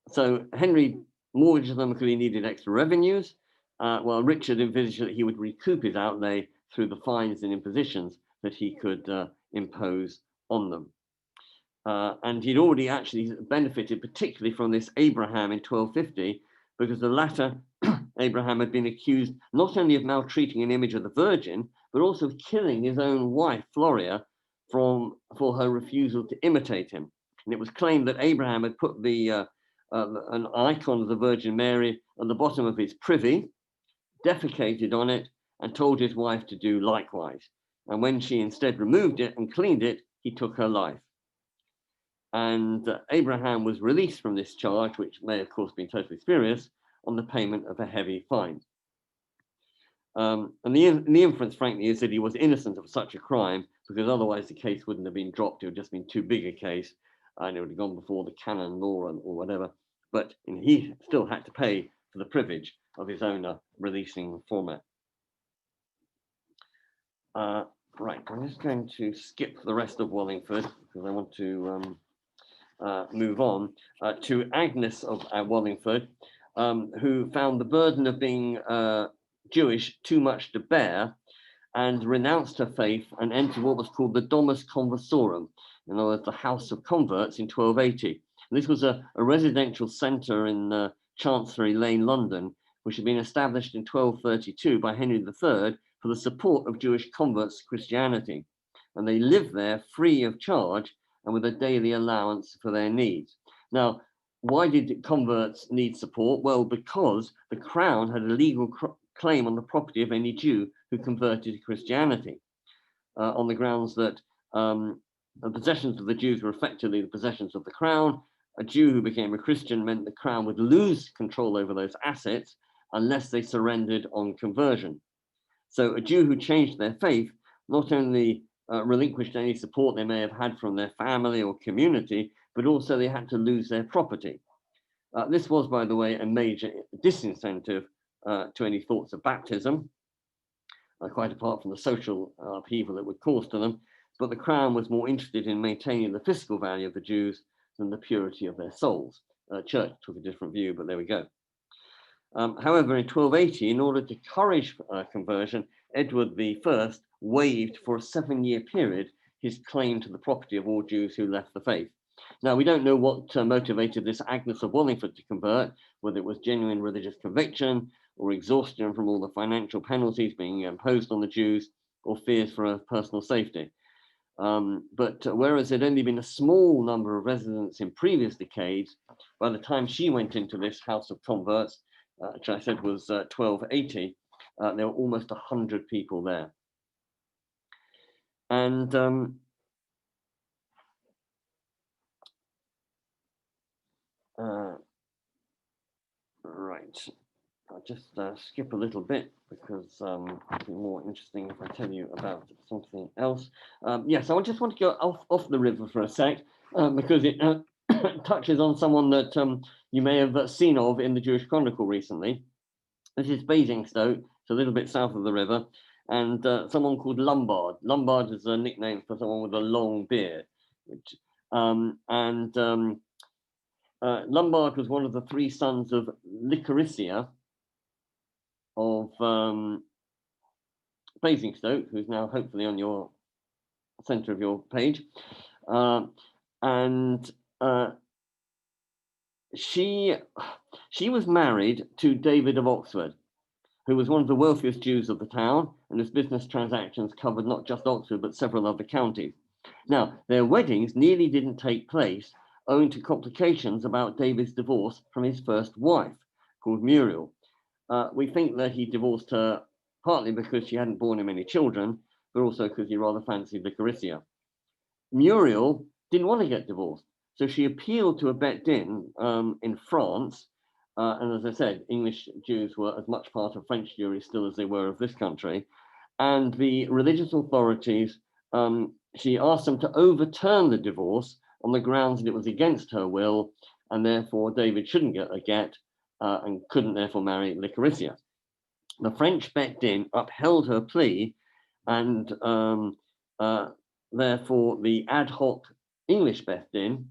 So Henry mortgaged them because he needed extra revenues, while Richard envisaged that he would recoup his outlay through the fines and impositions that he could impose on them. And he'd already actually benefited particularly from this Abraham in 1250, because the latter, Abraham, had been accused not only of maltreating an image of the Virgin, but also of killing his own wife, Floria, for her refusal to imitate him. And it was claimed that Abraham had put an icon of the Virgin Mary at the bottom of his privy, defecated on it, and told his wife to do likewise. And when she instead removed it and cleaned it, he took her life. And Abraham was released from this charge, which may of course be totally spurious, on the payment of a heavy fine. And the inference, frankly, is that he was innocent of such a crime, because otherwise the case wouldn't have been dropped. It would have just been too big a case, and it would have gone before the canon law or whatever. But he still had to pay for the privilege of his owner releasing the format. Right, I'm just going to skip the rest of Wallingford because I want to move on to Agnes of Wallingford, who found the burden of being Jewish too much to bear and renounced her faith and entered what was called the Domus Conversorum, in other words, the House of Converts in 1280. And this was a residential centre in Chancery Lane, London, which had been established in 1232 by Henry III for the support of Jewish converts to Christianity. And they lived there free of charge and with a daily allowance for their needs. Now, why did converts need support? Well, because the crown had a legal claim on the property of any Jew who converted to Christianity, on the grounds that the possessions of the Jews were effectively the possessions of the crown. A Jew who became a Christian meant the crown would lose control over those assets unless they surrendered on conversion. So a Jew who changed their faith not only relinquished any support they may have had from their family or community, but also they had to lose their property. This was, by the way, a major disincentive to any thoughts of baptism, quite apart from the social upheaval it would cause to them. But the crown was more interested in maintaining the fiscal value of the Jews than the purity of their souls. Church took a different view, but there we go. However, in 1280, in order to encourage conversion, Edward I waived for a 7-year period his claim to the property of all Jews who left the faith. Now, we don't know what motivated this Agnes of Wallingford to convert, whether it was genuine religious conviction or exhaustion from all the financial penalties being imposed on the Jews or fears for personal safety. But whereas there'd only been a small number of residents in previous decades, by the time she went into this house of converts, which I said was 1280, there were almost 100 people there. And right, I'll just skip a little bit because it'll be more interesting if I tell you about something else. Yes, I just want to go off the river for a sec because it touches on someone that you may have seen of in the Jewish Chronicle recently. This is Basingstoke, it's a little bit south of the river, and someone called Lombard. Lombard is a nickname for someone with a long beard. Which, Lombard was one of the 3 sons of Lycuricia of Basingstoke, who's now hopefully on your center of your page. She was married to David of Oxford, who was one of the wealthiest Jews of the town, and his business transactions covered not just Oxford, but several other counties. Now, their weddings nearly didn't take place owing to complications about David's divorce from his first wife, called Muriel. We think that he divorced her partly because she hadn't borne him any children, but also because he rather fancied Lycuricia. Muriel didn't want to get divorced, so she appealed to a Bet Din in France. And as I said, English Jews were as much part of French Jewry still as they were of this country. And the religious authorities, she asked them to overturn the divorce on the grounds that it was against her will, and therefore David shouldn't get a get and couldn't therefore marry Lycuricia. The French Bet Din upheld her plea, and therefore the ad hoc English Bet Din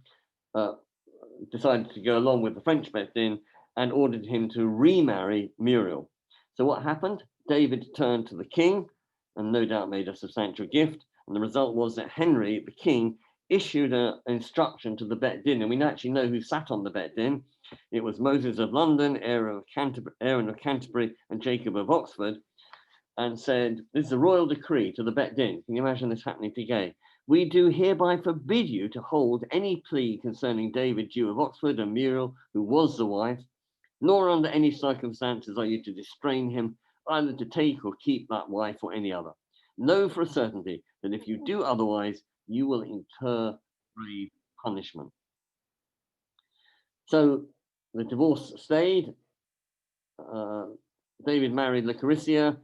decided to go along with the French Bet Din and ordered him to remarry Muriel. So what happened? David turned to the king and no doubt made a substantial gift. And the result was that Henry, the king, issued an instruction to the Bet Din. And we actually know who sat on the Bet Din. It was Moses of London, Aaron of Canterbury, and Jacob of Oxford, and said, this is a royal decree to the Bet Din. Can you imagine this happening today? We do hereby forbid you to hold any plea concerning David, Jew of Oxford, and Muriel, who was the wife, nor under any circumstances are you to distrain him, either to take or keep that wife or any other. Know for a certainty that if you do otherwise, you will incur grave punishment. So the divorce stayed. David married Lycuricia.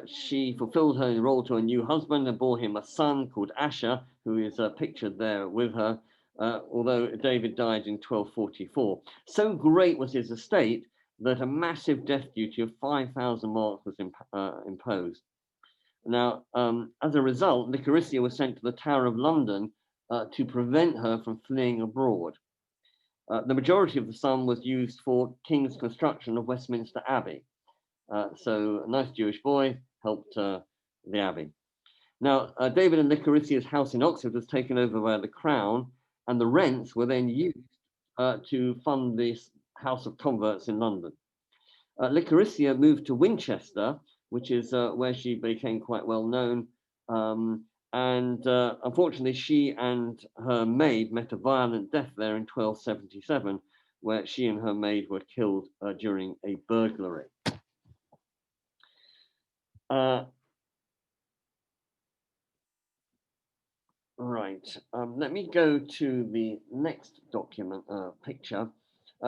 She fulfilled her role to a new husband and bore him a son called Asher, who is pictured there with her, although David died in 1244. So great was his estate that a massive death duty of 5,000 marks was imposed. Now, as a result, Lycuricia was sent to the Tower of London to prevent her from fleeing abroad. The majority of the sum was used for King's construction of Westminster Abbey. So a nice Jewish boy helped the Abbey. Now, David and Lycuricia's house in Oxford was taken over by the Crown, and the rents were then used to fund this house of converts in London. Lycuricia moved to Winchester, which is where she became quite well known. Unfortunately, she and her maid met a violent death there in 1277, where she and her maid were killed during a burglary. Right, let me go to the next document picture.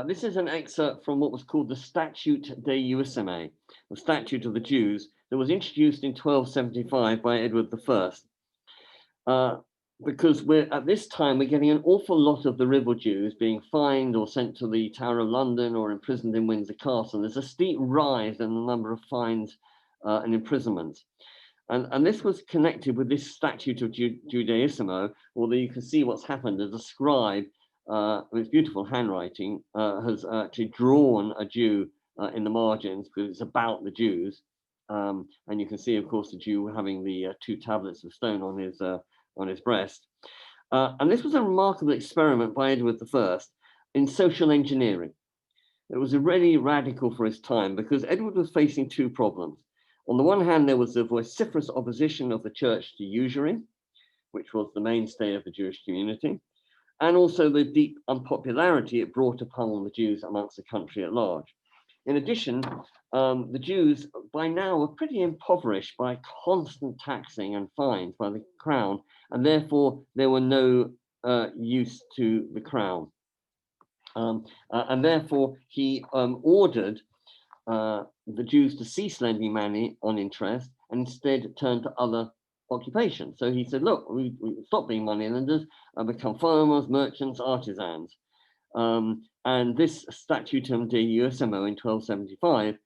This is an excerpt from what was called the Statute Deusime, the Statute of the Jews, that was introduced in 1275 by Edward I. because at this time we're getting an awful lot of the rebel Jews being fined or sent to the Tower of London or imprisoned in Windsor Castle. There's a steep rise in the number of fines and imprisonments. And this was connected with this statute of Judaissimo, although you can see what's happened as a scribe, with beautiful handwriting, has actually drawn a Jew in the margins because it's about the Jews. And you can see, of course, the Jew having the 2 tablets of stone on his breast. And this was a remarkable experiment by Edward I in social engineering. It was really radical for his time because Edward was facing 2 problems. On the one hand, there was the vociferous opposition of the church to usury, which was the mainstay of the Jewish community, and also the deep unpopularity it brought upon the Jews amongst the country at large. In addition, the Jews by now were pretty impoverished by constant taxing and fines by the crown, and therefore they were no use to the crown. And therefore he ordered the Jews to cease lending money on interest and instead turn to other occupations. So he said, look, we stop being moneylenders and become farmers, merchants, artisans. And this Statutum de Judaissimo in 1275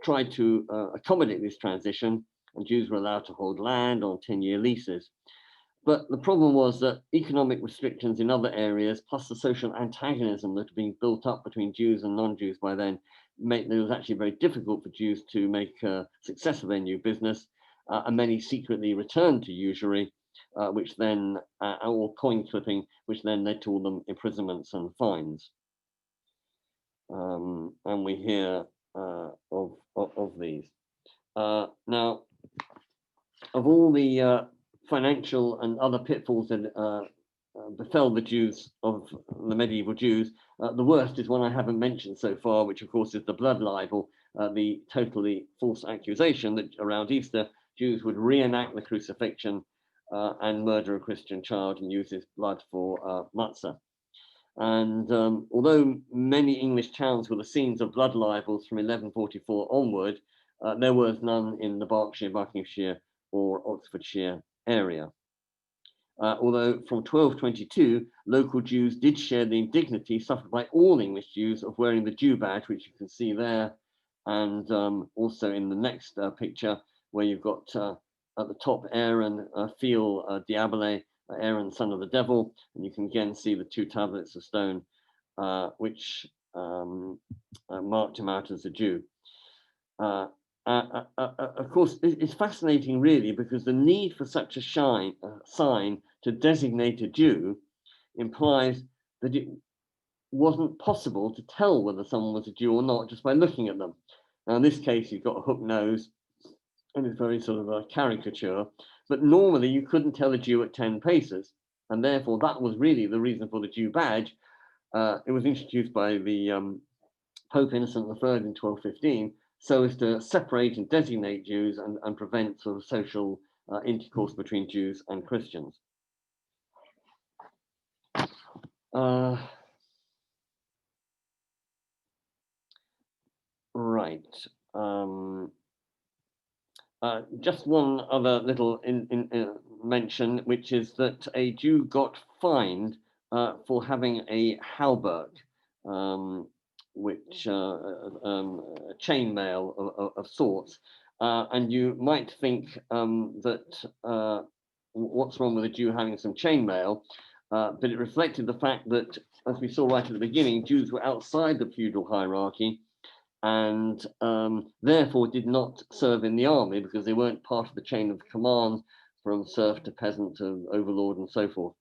tried to accommodate this transition, and Jews were allowed to hold land on 10-year leases. But the problem was that economic restrictions in other areas, plus the social antagonism that had been built up between Jews and non-Jews by then, it was actually very difficult for Jews to make a success of their new business, and many secretly returned to usury, which then, or coin flipping, which then led to all them imprisonments and fines. And we hear of these. Now, of all the financial and other pitfalls that befell the Jews of the medieval Jews, the worst is one I haven't mentioned so far, which of course is the blood libel, the totally false accusation that around Easter Jews would reenact the crucifixion and murder a Christian child and use his blood for matzah. And although many English towns were the scenes of blood libels from 1144 onward, there was none in the Berkshire, Buckinghamshire or Oxfordshire area. Although from 1222, local Jews did share the indignity suffered by all English Jews of wearing the Jew badge, which you can see there, and also in the next picture, where you've got at the top Aaron, Feel Diabole, Aaron, son of the devil, and you can again see the 2 tablets of stone, which marked him out as a Jew. Of course, it's fascinating, really, because the need for such a sign to designate a Jew implies that it wasn't possible to tell whether someone was a Jew or not just by looking at them. Now, in this case, you've got a hook nose, and it's very sort of a caricature, but normally you couldn't tell a Jew at 10 paces, and therefore that was really the reason for the Jew badge. It was introduced by the Pope Innocent III in 1215, so as to separate and designate Jews and prevent sort of social intercourse between Jews and Christians. Right. Just one other little mention, which is that a Jew got fined for having a hauberk, which chainmail of sorts, and you might think that what's wrong with a Jew having some chainmail, but it reflected the fact that, as we saw right at the beginning, Jews were outside the feudal hierarchy and therefore did not serve in the army because they weren't part of the chain of command from serf to peasant to overlord and so forth.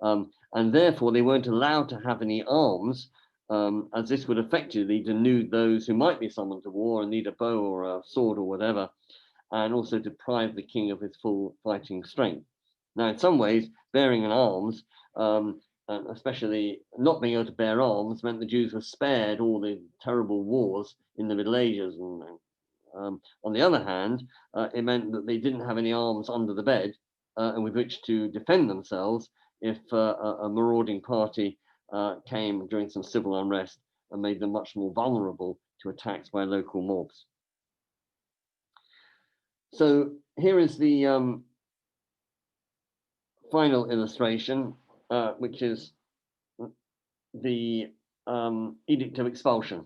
And therefore they weren't allowed to have any arms, as this would effectively denude those who might be summoned to war and need a bow or a sword or whatever, and also deprive the king of his full fighting strength. Now, in some ways, bearing an arms, especially not being able to bear arms, meant the Jews were spared all the terrible wars in the Middle Ages. And on the other hand, it meant that they didn't have any arms under the bed and with which to defend themselves if a marauding party came during some civil unrest and made them much more vulnerable to attacks by local mobs. So here is the final illustration, which is the Edict of Expulsion.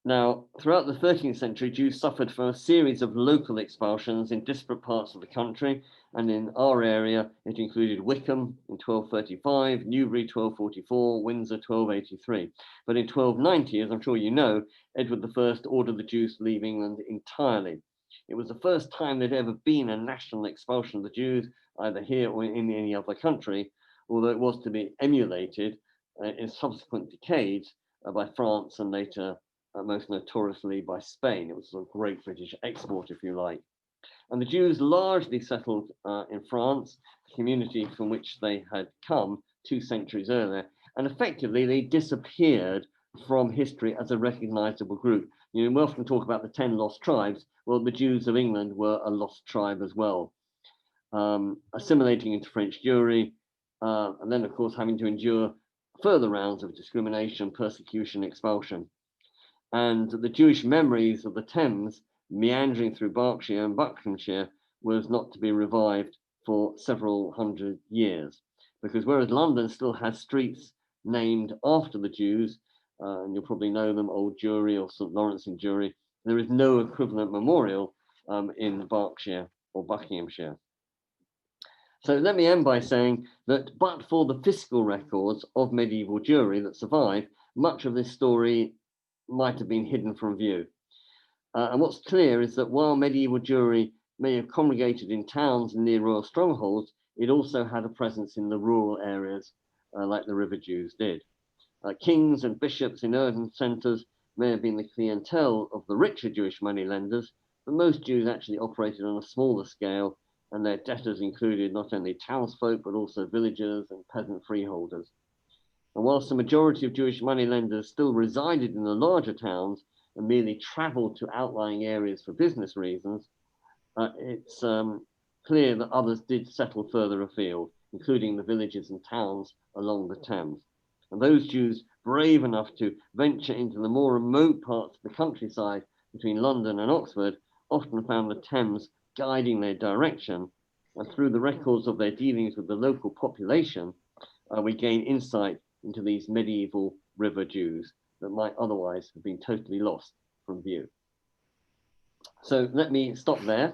Now, throughout the 13th century, Jews suffered from a series of local expulsions in disparate parts of the country, and in our area, it included Wickham in 1235, Newbury 1244, Windsor 1283. But in 1290, as I'm sure you know, Edward I ordered the Jews to leave England entirely. It was the first time there'd ever been a national expulsion of the Jews, either here or in any other country, although it was to be emulated in subsequent decades by France and later most notoriously by Spain. It was a great British export, if you like. And the Jews largely settled in France, the community from which they had come 2 centuries earlier, and effectively they disappeared from history as a recognizable group. You know, we often talk about the 10 lost tribes. Well, the Jews of England were a lost tribe as well, assimilating into French Jewry, and then of course having to endure further rounds of discrimination, persecution, expulsion. And the Jewish memories of the Thames meandering through Berkshire and Buckinghamshire was not to be revived for several hundred years, because whereas London still has streets named after the Jews, and you'll probably know them, Old Jewry or St. Lawrence in Jewry, there is no equivalent memorial in Berkshire or Buckinghamshire. So let me end by saying that but for the fiscal records of medieval Jewry that survive, much of this story might have been hidden from view. And what's clear is that while medieval Jewry may have congregated in towns and near royal strongholds, it also had a presence in the rural areas like the river Jews did. Kings and bishops in urban centres may have been the clientele of the richer Jewish moneylenders, but most Jews actually operated on a smaller scale, and their debtors included not only townsfolk, but also villagers and peasant freeholders. And whilst the majority of Jewish moneylenders still resided in the larger towns and merely traveled to outlying areas for business reasons, it's clear that others did settle further afield, including the villages and towns along the Thames. And those Jews brave enough to venture into the more remote parts of the countryside between London and Oxford often found the Thames guiding their direction, and through the records of their dealings with the local population, we gain insight into these medieval river Jews that might otherwise have been totally lost from view. So let me stop there,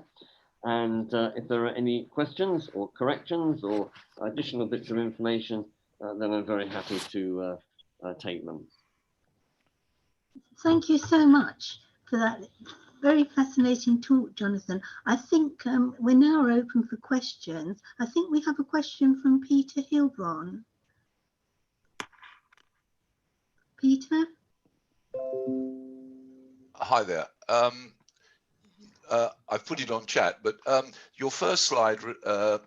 and if there are any questions or corrections or additional bits of information, then I'm very happy to take them. Thank you so much for that very fascinating talk, Jonathan. I think we're now open for questions. I think we have a question from Peter Hilbron. Peter? Hi there. I've put it on chat, but your first slide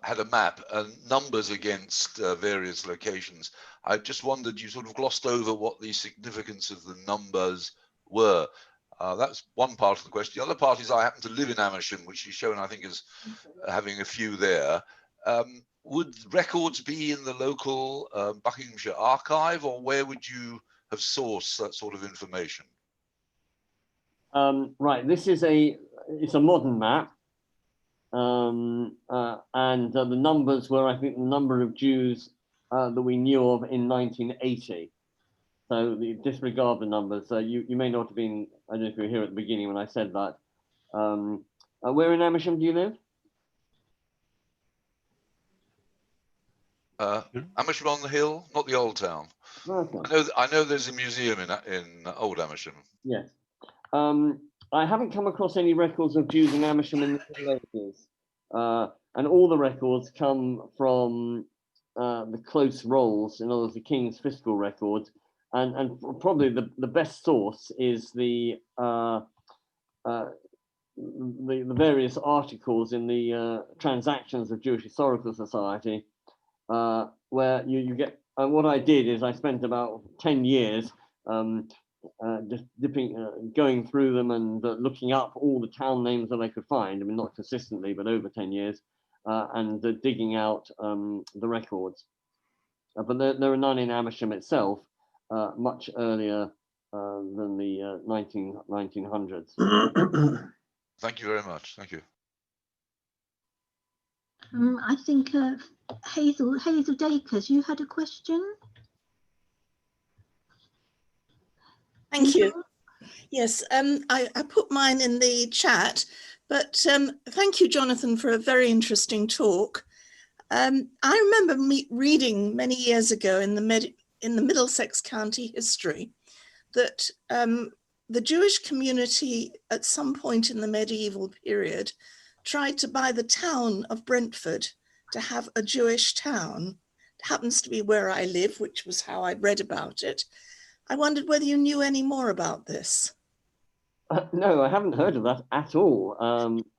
had a map and numbers against various locations. I just wondered, you sort of glossed over what the significance of the numbers were. That's one part of the question. The other part is I happen to live in Amersham, which is shown, I think, as having a few there. Would records be in the local Buckinghamshire archive, or where would you have sourced that sort of information? Right, it's a modern map, and the numbers were, I think, the number of Jews that we knew of in 1980. So disregard the numbers. You may not have been, I don't know if you were here at the beginning when I said that. Where in Amersham do you live? Amersham on the Hill, not the old town. Okay. I know there's a museum in Old Amersham. Yes. I haven't come across any records of Jews in Amersham in the Middle Ages. And all the records come from the close rolls, in other words, the king's fiscal records. And probably the best source is the various articles in the Transactions of Jewish Historical Society, where you get, what I did is I spent about 10 years just going through them and looking up all the town names that I could find. I mean, not consistently, but over 10 years, and digging out the records. But there are none in Amersham itself, much earlier than the 1900s. Thank you very much. Thank you. I think Hazel Dakers, you had a question? Thank you. Yes, I put mine in the chat, but thank you, Jonathan, for a very interesting talk. I remember reading many years ago in the Middlesex County history that the Jewish community at some point in the medieval period tried to buy the town of Brentford to have a Jewish town. It happens to be where I live, which was how I read about it. I wondered whether you knew any more about this. No, I haven't heard of that at all.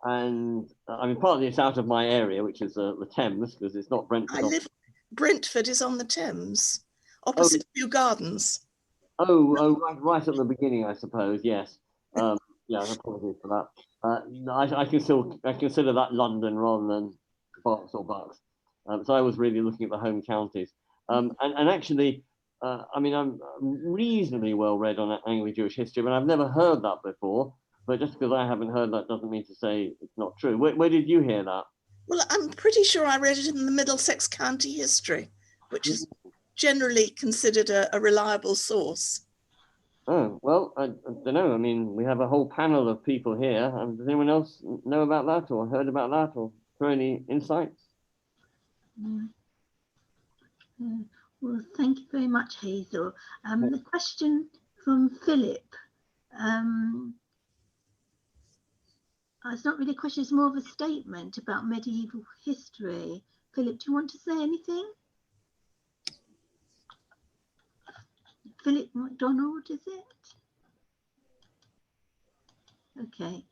And I mean, partly it's out of my area, which is the Thames, because it's not Brentford. Brentford is on the Thames, opposite Kew Gardens. Right at the beginning, I suppose. Yes. Yeah, apologies for that. I consider that London rather than Berks or Bucks. So I was really looking at the home counties. And actually, I mean, I'm reasonably well read on Anglo-Jewish history, but I've never heard that before. But just because I haven't heard that doesn't mean to say it's not true. Where did you hear that? Well, I'm pretty sure I read it in the Middlesex County history, which is generally considered a reliable source. Oh, well, I don't know. I mean, we have a whole panel of people here. Does anyone else know about that or heard about that or throw any insights? Well, thank you very much, Hazel. The question from Philip, it's not really a question, it's more of a statement about medieval history. Philip, do you want to say anything? Philip MacDonald, is it? Okay.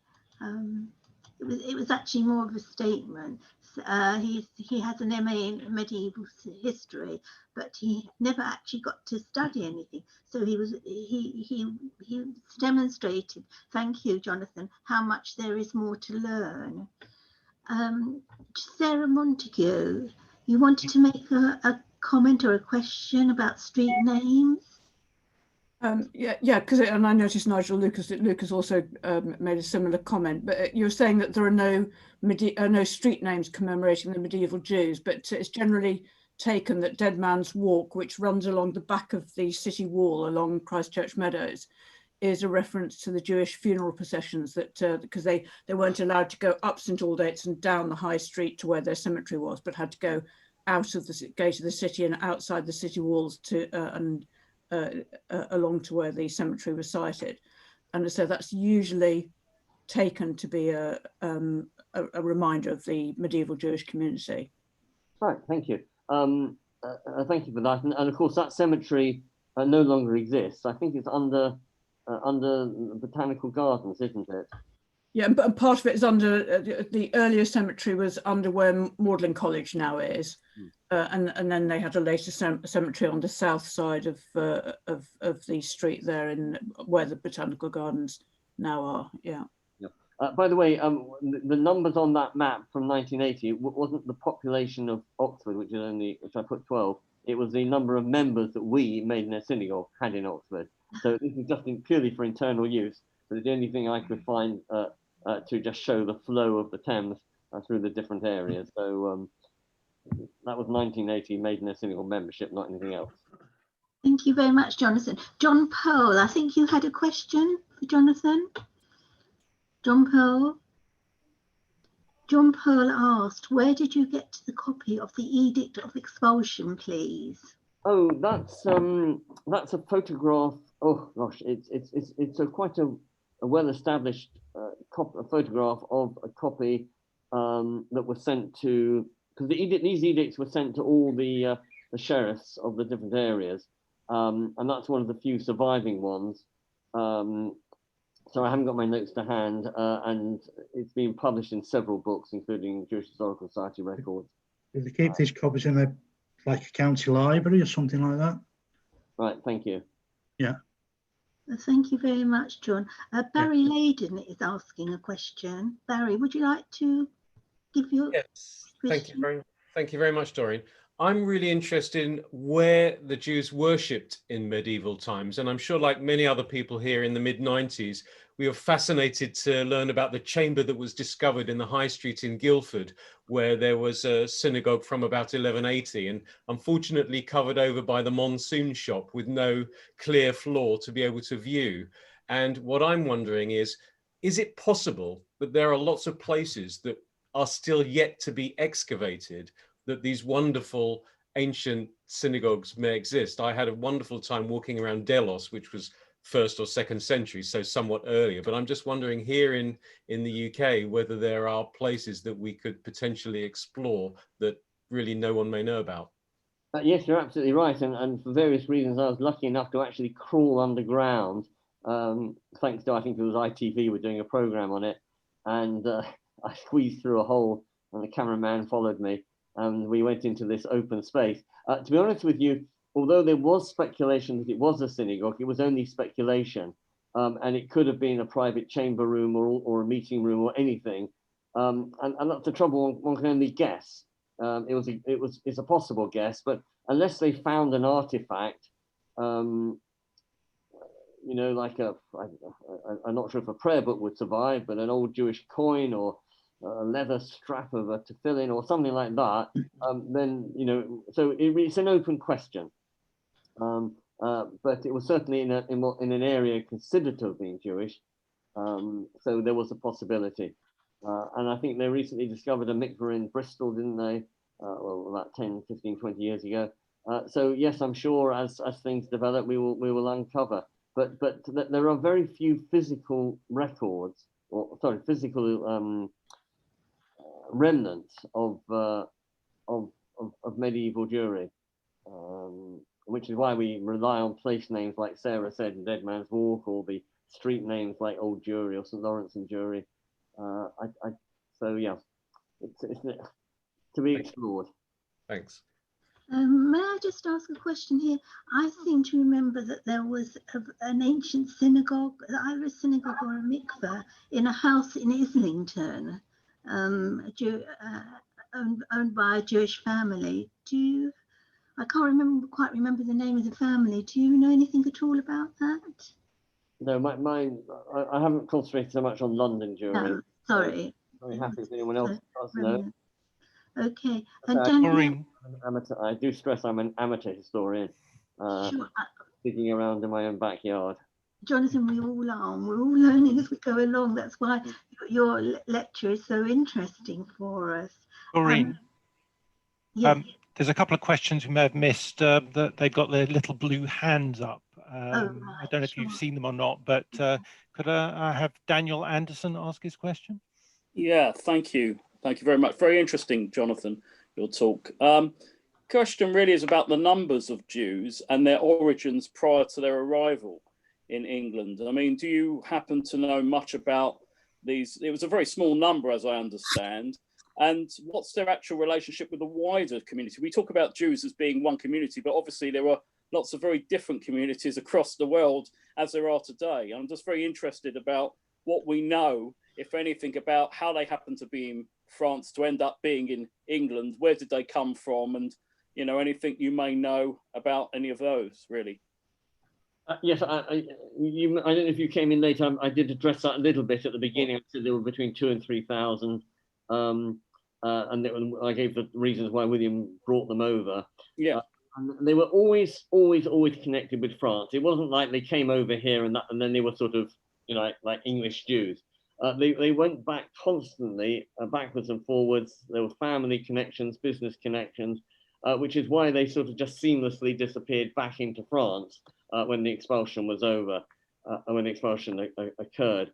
It was actually more of a statement. He has an MA in medieval history, but he never actually got to study anything. So he demonstrated, thank you, Jonathan, how much there is more to learn. Sarah Montague, you wanted to make a comment or a question about street names? Yeah, because and I noticed Nigel Lucas also made a similar comment. But you're saying that there are no street names commemorating the medieval Jews, but it's generally taken that Dead Man's Walk, which runs along the back of the city wall along Christchurch Meadows, is a reference to the Jewish funeral processions that because they weren't allowed to go up St Aldate's and down the high street to where their cemetery was, but had to go out of the gate of the city and outside the city walls to along to where the cemetery was sited. And so that's usually taken to be a reminder of the medieval Jewish community. Right, thank you. Thank you for that. And of course, that cemetery no longer exists. I think it's under Botanical Gardens, isn't it? Yeah, but part of it is under the earlier cemetery was under where Magdalen College now is, and then they had a later cemetery on the south side of the street there, in where the Botanical Gardens now are. Yeah. By the way, the numbers on that map from 1980 wasn't the population of Oxford, which I put 12. It was the number of members that we, Maidenhead Synagogue, had in Oxford. So this is just purely for internal use. But it's the only thing I could find to just show the flow of the Thames through the different areas. So that was 1980 Maidenhead Synagogue membership, not anything else. Thank you very much, Jonathan. John Pearl, I think you had a question for Jonathan. John Pearl asked, where did you get the copy of the Edict of Expulsion, please? Oh, that's a photograph. Oh gosh, it's quite a well-established photograph of a copy that was sent to, because these edicts were sent to all the sheriffs of the different areas, and that's one of the few surviving ones. So I haven't got my notes to hand, and it's been published in several books, including Jewish Historical Society records. Do they keep these copies in a county library or something like that? Right, thank you. Yeah. Thank you very much, John. Barry Layden is asking a question. Barry, would you like to give your question? Yes, thank you very much, Doreen. I'm really interested in where the Jews worshipped in medieval times, and I'm sure, like many other people here in the mid-90s, we were fascinated to learn about the chamber that was discovered in the High Street in Guildford, where there was a synagogue from about 1180 and unfortunately covered over by the monsoon shop with no clear floor to be able to view. And what I'm wondering is it possible that there are lots of places that are still yet to be excavated, that these wonderful ancient synagogues may exist? I had a wonderful time walking around Delos, which was 1st or 2nd century, so somewhat earlier. But I'm just wondering here in the UK whether there are places that we could potentially explore that really no one may know about. Yes, you're absolutely right. And for various reasons, I was lucky enough to actually crawl underground. Thanks to, I think it was ITV, were doing a program on it. And I squeezed through a hole and the cameraman followed me. And we went into this open space. To be honest with you, although there was speculation that it was a synagogue, it was only speculation. And it could have been a private chamber room or a meeting room or anything. And that's the trouble, one can only guess. It's a possible guess, but unless they found an artifact, you know, like I'm not sure if a prayer book would survive, but an old Jewish coin or a leather strap of a tefillin or something like that, then, you know, so it's an open question. But it was certainly in an area considered to have been Jewish, so there was a possibility. And I think they recently discovered a mikveh in Bristol, didn't they? Well, about 10, 15, 20 years ago. So yes, I'm sure as things develop, we will uncover. But there are very few physical records, or sorry, physical remnants of medieval Jewry, which is why we rely on place names like Sarah said in Dead Man's Walk, or the street names like Old Jewry or St. Lawrence and Jewry. So yeah, it's to be explored. Thanks. May I just ask a question here? I seem to remember that there was an ancient synagogue, either a synagogue or a mikveh, in a house in Islington, owned by a Jewish family. I can't quite remember the name of the family. Do you know anything at all about that? No, I haven't concentrated so much on London Jewry. No, sorry. Very happy if anyone else does know. Okay, and Daniel, I do stress I'm an amateur historian, sure. digging around in my own backyard. Jonathan, we all are. We're all learning as we go along. That's why your lecture is so interesting for us. Maureen, yes. There's a couple of questions we may have missed. That they've got their little blue hands up. Right, I don't know if you've seen them or not, but could I have Daniel Anderson ask his question? Yeah, thank you. Thank you very much. Very interesting, Jonathan, your talk. Question really is about the numbers of Jews and their origins prior to their arrival in England. I mean, do you happen to know much about these? It was a very small number, as I understand. And what's their actual relationship with the wider community? We talk about Jews as being one community, but obviously there are lots of very different communities across the world as there are today. I'm just very interested about what we know, if anything, about how they happen to be in France to end up being in England. Where did they come from? And, you know, anything you may know about any of those, really. Yes, I don't know if you came in late. I did address that a little bit at the beginning. I said there were between 2,000 and 3,000. And I gave the reasons why William brought them over. Yeah. And they were always connected with France. It wasn't like they came over here and then they were sort of, you know, like English Jews. They went back constantly, backwards and forwards. There were family connections, business connections, which is why they sort of just seamlessly disappeared back into France when the expulsion was over, when the expulsion occurred.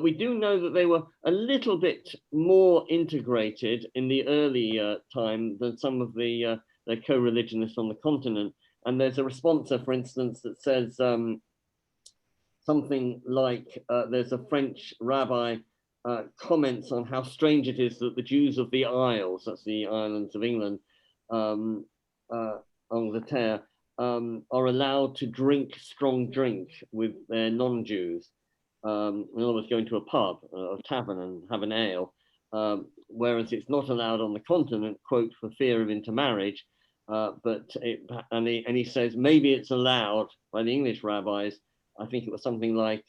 We do know that they were a little bit more integrated in the early time than some of the co-religionists on the continent. And there's a responsa, for instance, that says something like, there's a French rabbi comments on how strange it is that the Jews of the Isles, that's the islands of England, Angleterre, are allowed to drink strong drink with their non-Jews. In other words, going to a pub or a tavern and have an ale, whereas it's not allowed on the continent, quote, for fear of intermarriage. And he says maybe it's allowed by the English rabbis. I think it was something like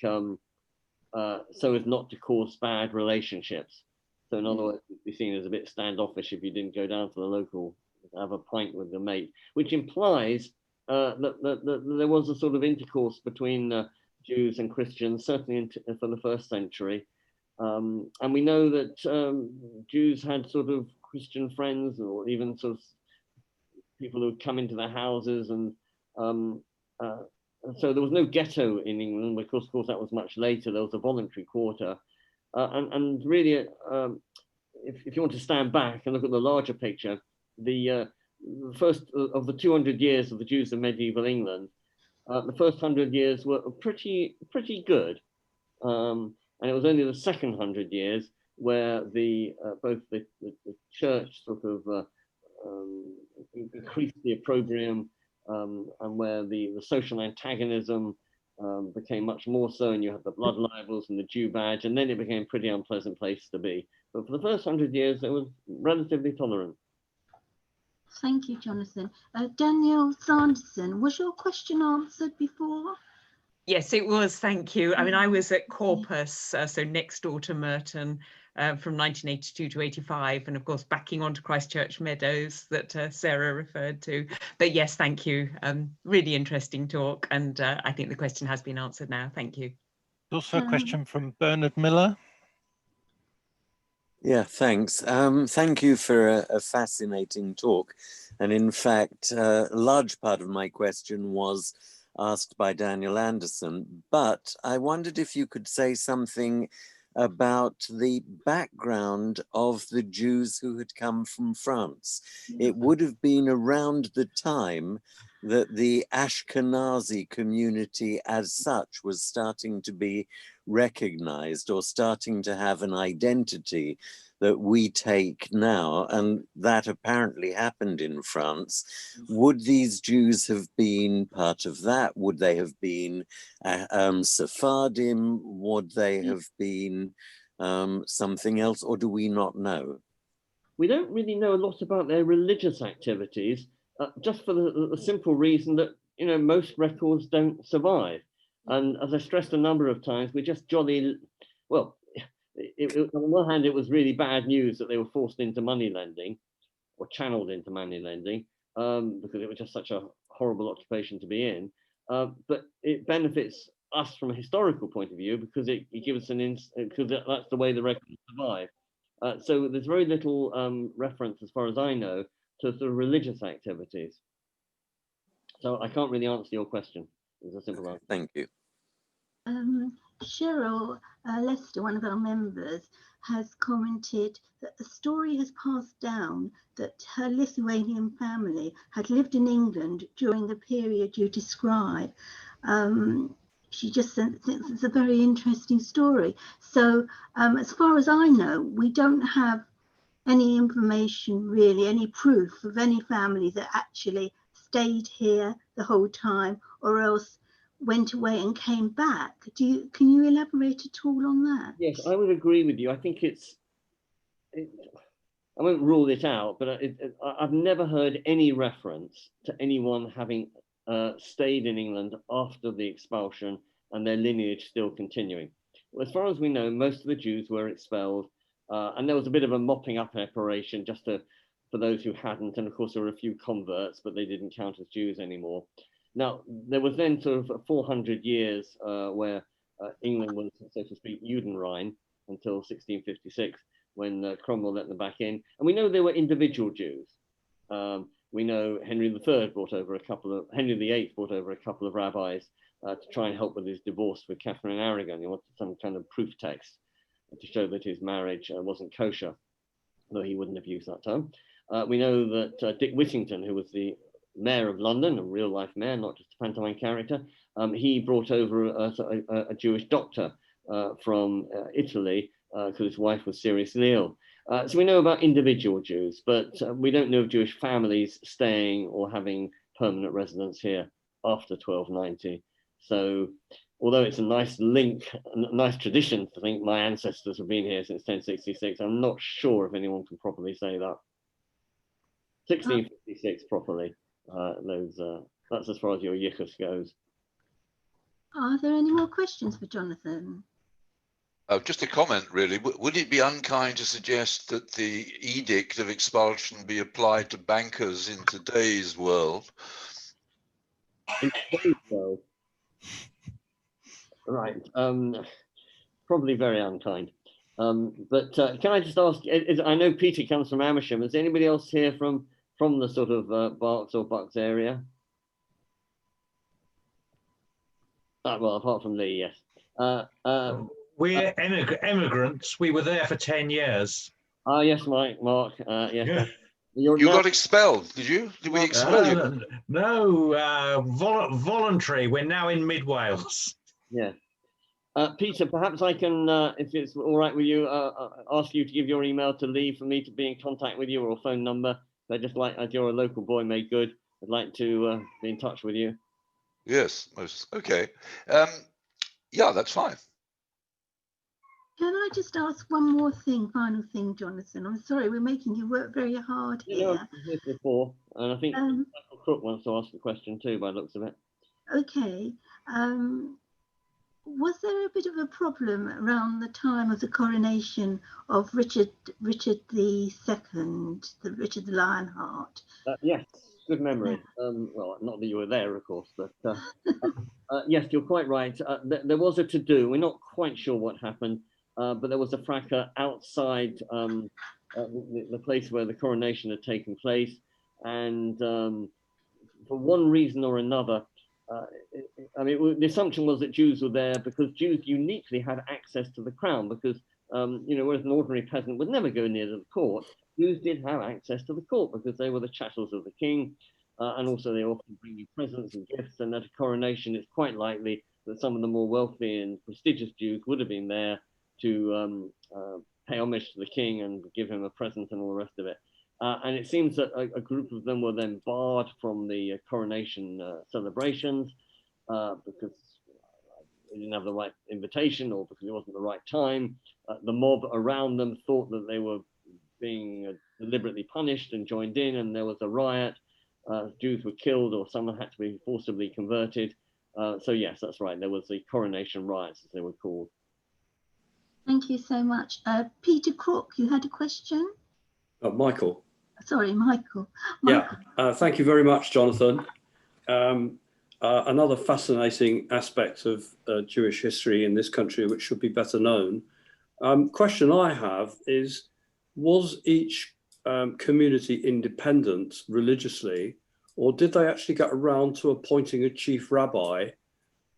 so as not to cause bad relationships. So in other words, it'd be seen as a bit standoffish if you didn't go down to the local, have a pint with the mate, which implies that there was a sort of intercourse between Jews and Christians, certainly for the first century. And we know that Jews had sort of Christian friends, or even sort of people who would come into their houses, and so there was no ghetto in England, because of course that was much later. There was a voluntary quarter, and really, if you want to stand back and look at the larger picture, the first of the 200 years of the Jews of medieval England, the first 100 years were pretty good, and it was only the second 100 years where both the church sort of increased the opprobrium, and where the social antagonism became much more so, and you had the blood libels and the Jew badge, and then it became a pretty unpleasant place to be. But for the first 100 years, it was relatively tolerant. Thank you, Jonathan. Danielle Sanderson, was your question answered before? Yes, it was, thank you. I mean, I was at Corpus, so next door to Merton, from 1982 to 85, and of course backing onto Christchurch Meadows that Sarah referred to. But yes, thank you. Really interesting talk, and I think the question has been answered now. Thank you. Also a question from Bernard Miller. Yeah, thanks. Thank you for a fascinating talk. And in fact, a large part of my question was asked by Daniel Anderson, but I wondered if you could say something about the background of the Jews who had come from France. It would have been around the time that the Ashkenazi community as such was starting to be recognized, or starting to have an identity that we take now, and that apparently happened in France. Would these Jews have been part of that? Would they have been Sephardim? Would they have been something else, or do we not know? We don't really know a lot about their religious activities, just for the simple reason that, you know, most records don't survive. And as I stressed a number of times, we're just jolly, well, on one hand, it was really bad news that they were forced into money lending, or channeled into money lending, because it was just such a horrible occupation to be in. But it benefits us from a historical point of view, because it gives us because that's the way the records survive. So there's very little reference, as far as I know, to sort of religious activities. So I can't really answer your question. It's a simple answer. Thank you. Cheryl Lester, one of our members, has commented that the story has passed down that her Lithuanian family had lived in England during the period you describe. She just thinks it's a very interesting story. So as far as I know, we don't have any information, really, any proof of any family that actually stayed here the whole time, or else went away and came back. Can you elaborate at all on that? Yes, I would agree with you. I think I won't rule it out, but I've never heard any reference to anyone having stayed in England after the expulsion and their lineage still continuing. Well, as far as we know, most of the Jews were expelled, and there was a bit of a mopping up operation just for those who hadn't, and of course there were a few converts, but they didn't count as Jews anymore. Now, there was then sort of 400 years where England was, so to speak, Judenrein until 1656, when Cromwell let them back in. And we know there were individual Jews. We know Henry VIII brought over Henry VIII brought over a couple of rabbis to try and help with his divorce with Catherine Aragon. He wanted some kind of proof text to show that his marriage wasn't kosher, though he wouldn't have used that term. We know that Dick Whittington, who was the mayor of London, a real life mayor, not just a pantomime character, he brought over a Jewish doctor from Italy because his wife was seriously ill. So we know about individual Jews, but we don't know of Jewish families staying or having permanent residence here after 1290. So although it's a nice link, a nice tradition to think my ancestors have been here since 1066, I'm not sure if anyone can properly say that. 1656 properly. That's as far as your yichus goes. Are there any more questions for Jonathan? Just a comment, really. Would it be unkind to suggest that the edict of expulsion be applied to bankers in today's world? In today's world, right? Probably very unkind. But can I just ask? I know Peter comes from Amersham. Is anybody else here from the sort of Berks or Bucks area? Well, apart from Lee, yes. We're immigrants. We were there for 10 years. Yes, Mark. Yes. You got expelled, did you? Did we expel you? No, voluntary. We're now in Mid Wales. Yeah. Peter, perhaps I can, if it's all right with you, ask you to give your email to Lee for me to be in contact with you, or a phone number. I just like, as you're a local boy made good, I'd like to be in touch with you. Yes, okay. Yeah, that's fine. Can I just ask one more thing, final thing, Jonathan? I'm sorry, we're making you work very hard here. I've been here before, and I think Michael Crook wants to ask the question too, by the looks of it. Okay. Was there a bit of a problem around the time of the coronation of Richard II, Richard the Lionheart? Yes, good memory. Well, not that you were there, of course, but yes, you're quite right. There was a to-do. We're not quite sure what happened, but there was a fracas outside the place where the coronation had taken place, and for one reason or another, I mean, the assumption was that Jews were there because Jews uniquely had access to the crown, because, you know, whereas an ordinary peasant would never go near the court, Jews did have access to the court because they were the chattels of the king, and also they often bring you presents and gifts, and at a coronation, it's quite likely that some of the more wealthy and prestigious Jews would have been there to pay homage to the king and give him a present and all the rest of it. And it seems that a group of them were then barred from the coronation celebrations because they didn't have the right invitation or because it wasn't the right time. The mob around them thought that they were being deliberately punished and joined in, and there was a riot. Jews were killed, or someone had to be forcibly converted. So yes, that's right. There was the coronation riots, as they were called. Thank you so much. Peter Crook, you had a question? Michael. Sorry, Michael. Yeah, thank you very much, Jonathan. Another fascinating aspect of Jewish history in this country, which should be better known. Question I have is, was each community independent religiously, or did they actually get around to appointing a chief rabbi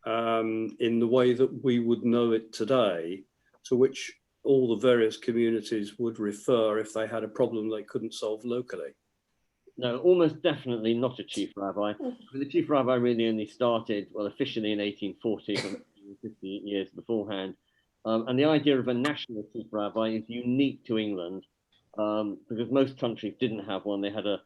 in the way that we would know it today, to which all the various communities would refer if they had a problem they couldn't solve locally? No, almost definitely not a chief rabbi. The chief rabbi really only started, well, officially in 1840, 50 years beforehand. And the idea of a national chief rabbi is unique to England because most countries didn't have one. They had a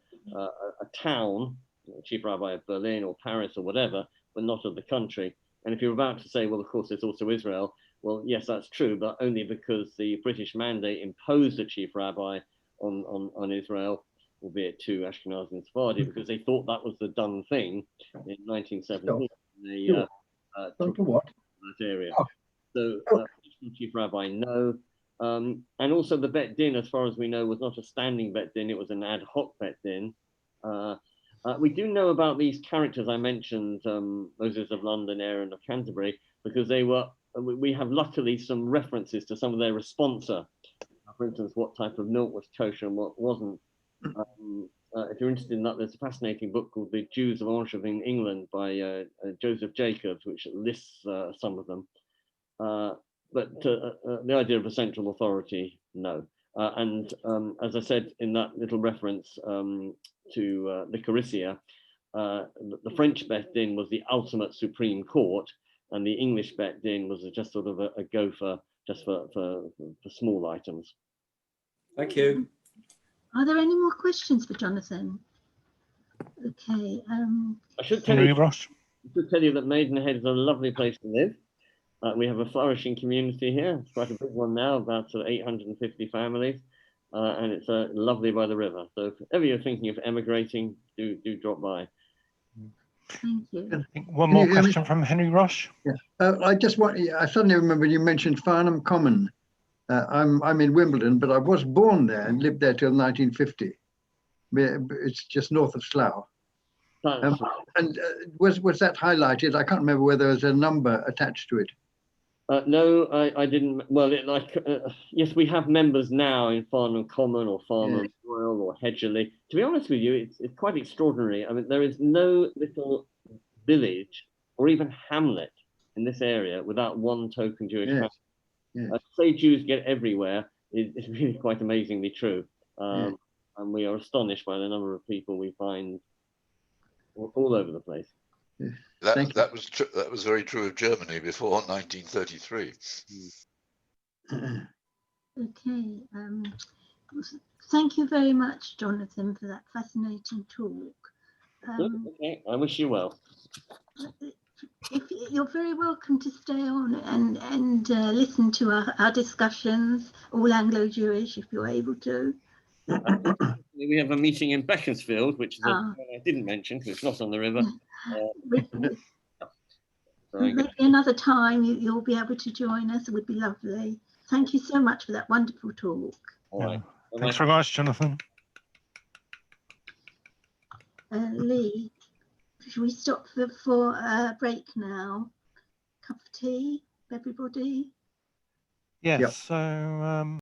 town, chief rabbi of Berlin or Paris or whatever, but not of the country. And if you're about to say, well, of course, there's also Israel. Well, yes, that's true, but only because the British mandate imposed a chief rabbi on Israel, albeit to Ashkenazi and Sephardi, because they thought that was the done thing in 1917. They took that area. So, chief rabbi, no. And also the Bet Din, as far as we know, was not a standing Bet Din, it was an ad hoc Bet Din. We do know about these characters I mentioned, Moses of London, Aaron of Canterbury, because they were, we have luckily some references to some of their responsa. For instance, what type of milk was kosher and what wasn't. If you're interested in that, there's a fascinating book called The Jews of Anglo in England by Joseph Jacobs, which lists some of them. But the idea of a central authority, no. And as I said in that little reference to the Licorissia, the French Bet Din was the ultimate supreme court, and the English Bet Din was just sort of a gopher just for small items. Thank you. Are there any more questions for Jonathan? Okay. I should tell you that Maidenhead is a lovely place to live. We have a flourishing community here. It's quite a big one now, about 850 families, and it's lovely by the river. So if ever you're thinking of emigrating, do drop by. Thank you. I think one more question from Henry Roche. Yeah. I suddenly remember you mentioned Farnham Common. I'm in Wimbledon, but I was born there and lived there till 1950. It's just north of Slough. And was that highlighted? I can't remember whether there was a number attached to it. No, I didn't. Well, yes, we have members now in Farnham Common or Farnham Royal or Hedgerley. To be honest with you, it's quite extraordinary. I mean, there is no little village or even hamlet in this area without one token Jewish family. Yes. Say Jews get everywhere is really quite amazingly true. And we are astonished by the number of people we find all over the place. Yes. That was very true of Germany before 1933. Okay. Thank you very much, Jonathan, for that fascinating talk. Okay, I wish you well. You're very welcome to stay on and listen to our discussions, all Anglo-Jewish, if you're able to. We have a meeting in Beaconsfield, which is one I didn't mention because it's not on the river. Maybe another time you'll be able to join us. It would be lovely. Thank you so much for that wonderful talk. All right. Thanks very much, Jonathan. Lee, should we stop for a break now? Cup of tea, everybody? Yes. So.